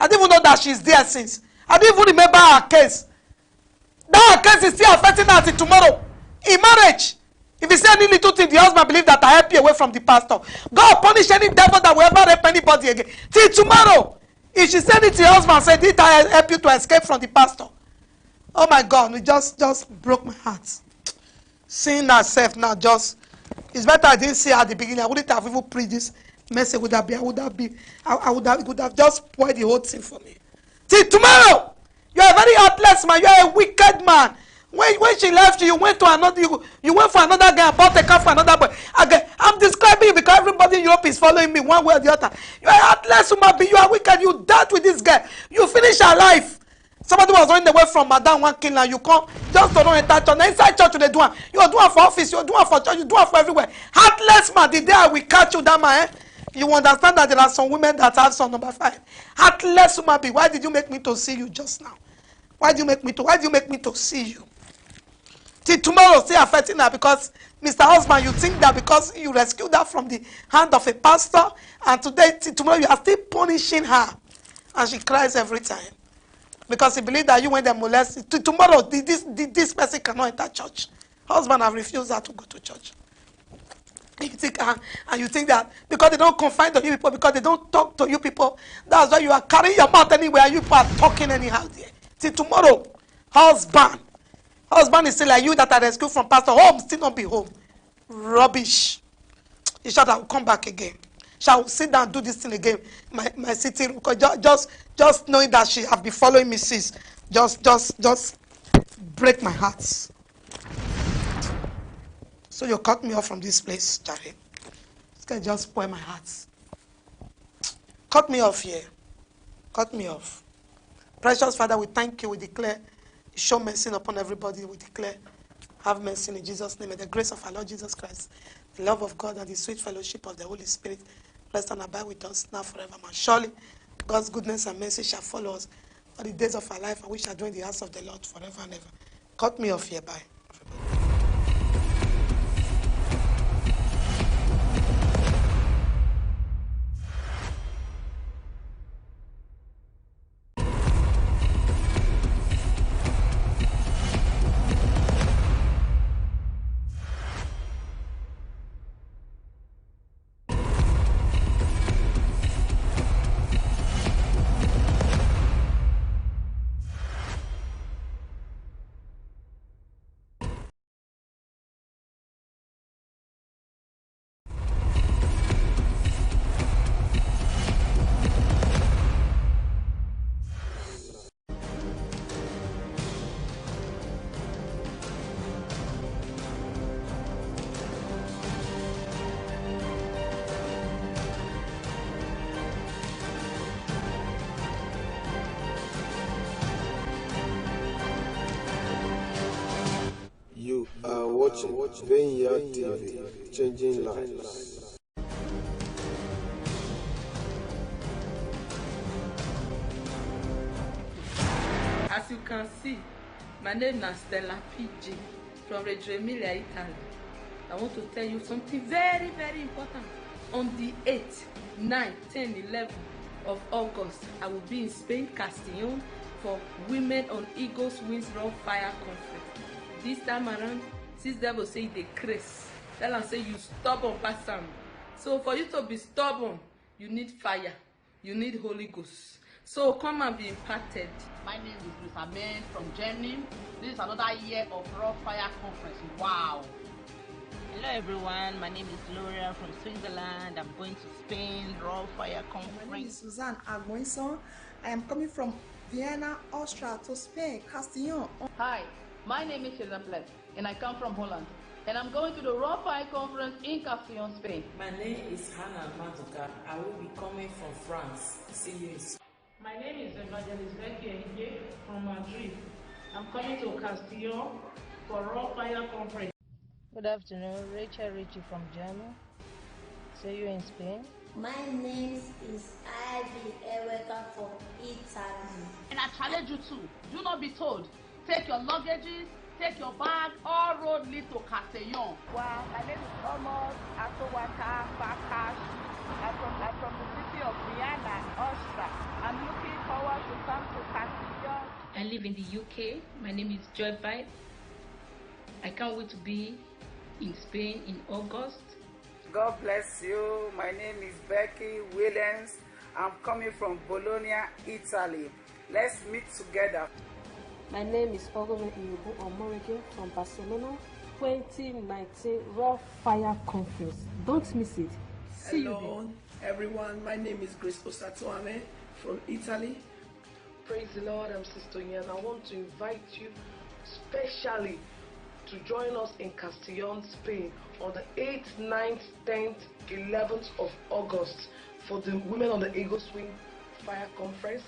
I didn't even know that she's there since. I didn't even remember her case. That case is still affecting her till tomorrow. In marriage. If you say any little thing, the husband believes that I help you away from the pastor. God punish any devil that will ever rape anybody again. Till tomorrow. If she said it to your husband, say, did I help you to escape from the pastor? Oh my God, it just broke my heart. Seeing herself now just, it's better I didn't see her at the beginning. I wouldn't have even preached this message. It would have just spoiled the whole thing for me. Till tomorrow, you are a very heartless man. You are a wicked man. When she left you, you went to another. You went for another guy and bought a car for another boy. Again, I'm describing you because everybody in Europe is following me one way or the other. You are a heartless woman being. You are wicked. You dealt with this girl. You finish her life. Somebody was running away from Madam one king and you come just to don't enter church. Now inside church they do it. You are doing for office. You are doing for church. You do it for everywhere. Heartless man. The day I will catch you, that man. You understand that there are some women that have son number 5. Heartless woman being. Why did you make me to see you just now? Why do you make me to see you? Till tomorrow still affecting her because Mr. Husband, you think that because you rescued her from the hand of a pastor and today, till tomorrow you are still punishing her and she cries every time because he believes that you when they molest till tomorrow this person cannot enter church. Husband have refused her to go to church. You think and you think that because they don't confide to you people, because they don't talk to you people, that's why you are carrying your mouth anywhere. You people are talking anyhow there. Till tomorrow, husband is still like you that are rescued from pastor. Home still not be home. Rubbish. He shall come back again. Shall sit down and do this thing again. My city because just knowing that she have been following me since just break my heart. So you cut me off from this place, Jerry. This guy just spoil my heart. Cut me off here. Cut me off. Precious Father, we thank you. We declare, show mercy upon everybody. We declare, have mercy in Jesus' name. And the grace of our Lord Jesus Christ, the love of God, and the sweet fellowship of the Holy Spirit rest and abide with us now forevermore. Surely, God's goodness and mercy shall follow us for the days of our life, and we shall dwell in the house of the Lord forever and ever. Cut me off here. Bye. You are watching Vineyardtv, changing lives. As you can see, my name is Stella PG from Reggio Emilia, Italy. I want to tell you something very, very important. On the 8th, 9th, 10th, 11th of August, I will be in Spain, Castellón, for Women on Eagles Wings Raw Fire Conference. This time around, since devil say they craze, tell them say you stubborn person. So for you to be stubborn, you need fire, you need Holy Ghost. So come and be impacted. My name is Lisa Men from Germany. This is another year of Raw Fire Conference. Wow! Hello everyone, my name is Gloria from Switzerland. I'm going to Spain, Raw Fire Conference. My name is Suzanne Aguinson. I am coming from Vienna, Austria to Spain, Castellón. Hi, my name is Shazam Bless and I come from Holland. And I'm going to the Raw Fire Conference in Castellón, Spain. My name is Hannah Mazuka. I will be coming from France. See you in Spain. My name is Evangelist Becky Enge from Madrid. I'm coming to Castellón for Raw Fire Conference. Good afternoon, Rachel Ritchie from Germany. See you in Spain. My name is Ivy Eweka from Italy. And I challenge you too. Do not be told. Take your luggages, take your bag, all road lead to Castellón. Well, my name is Omar Atowaka Bakash. I'm from the city of Vienna, Austria. I'm looking forward to come to Castellón. I live in the UK. My name is Joy Vibe. I can't wait to be in Spain in August. God bless you. My name is Becky Williams. I'm coming from Bologna, Italy. Let's meet together. My name is Ogome Iyobu Omorike from Barcelona. 2019 Raw Fire Conference. Don't miss it. See Hello, everyone. My name is Grace Osatuame from Italy. Praise the Lord. I'm Sister Yan. I want to invite you specially to join us in Castellón, Spain on the 8th, 9th, 10th, 11th of August for the Women on the Eagles Wing Fire Conference.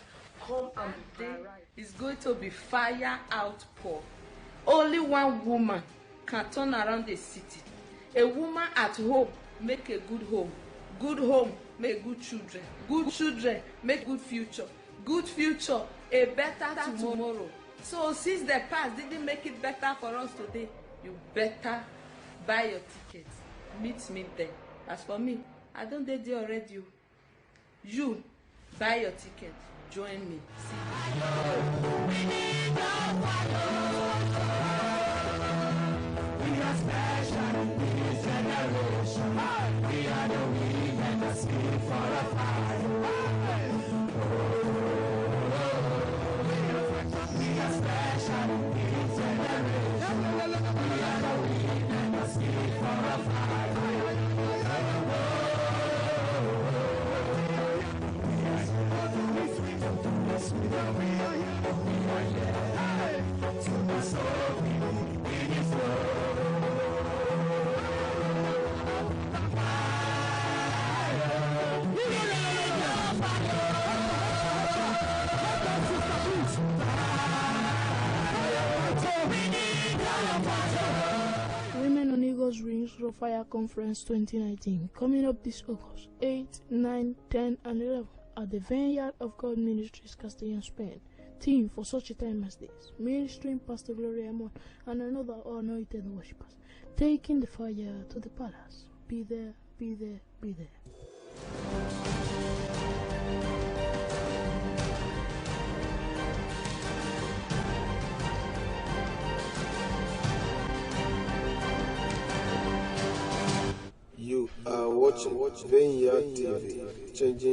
Come and be there. It's going to be fire outpour. Only one woman can turn around the city. A woman at home make a good home. Good home make good children. Good children make good future. Good future a better tomorrow. So since the past didn't make it better for us today, you better buy your tickets. Meet me there. As for me, I don't date there already. You buy your ticket. Join me. We are special in this generation. We are the women that speak for the fire. We are special in this generation. We are the women that speak for the fire. Women on Eagles Rings Raw Fire Conference 2019 coming up this August 8, 9, 10 and 11 at the Vineyard of God Ministries, Castellón, Spain. team for such a time as this, ministering Pastor Gloria Amon and another anointed worshippers, taking the fire to the palace. Be there, be there, be there. You are watching Vineyard TV, changing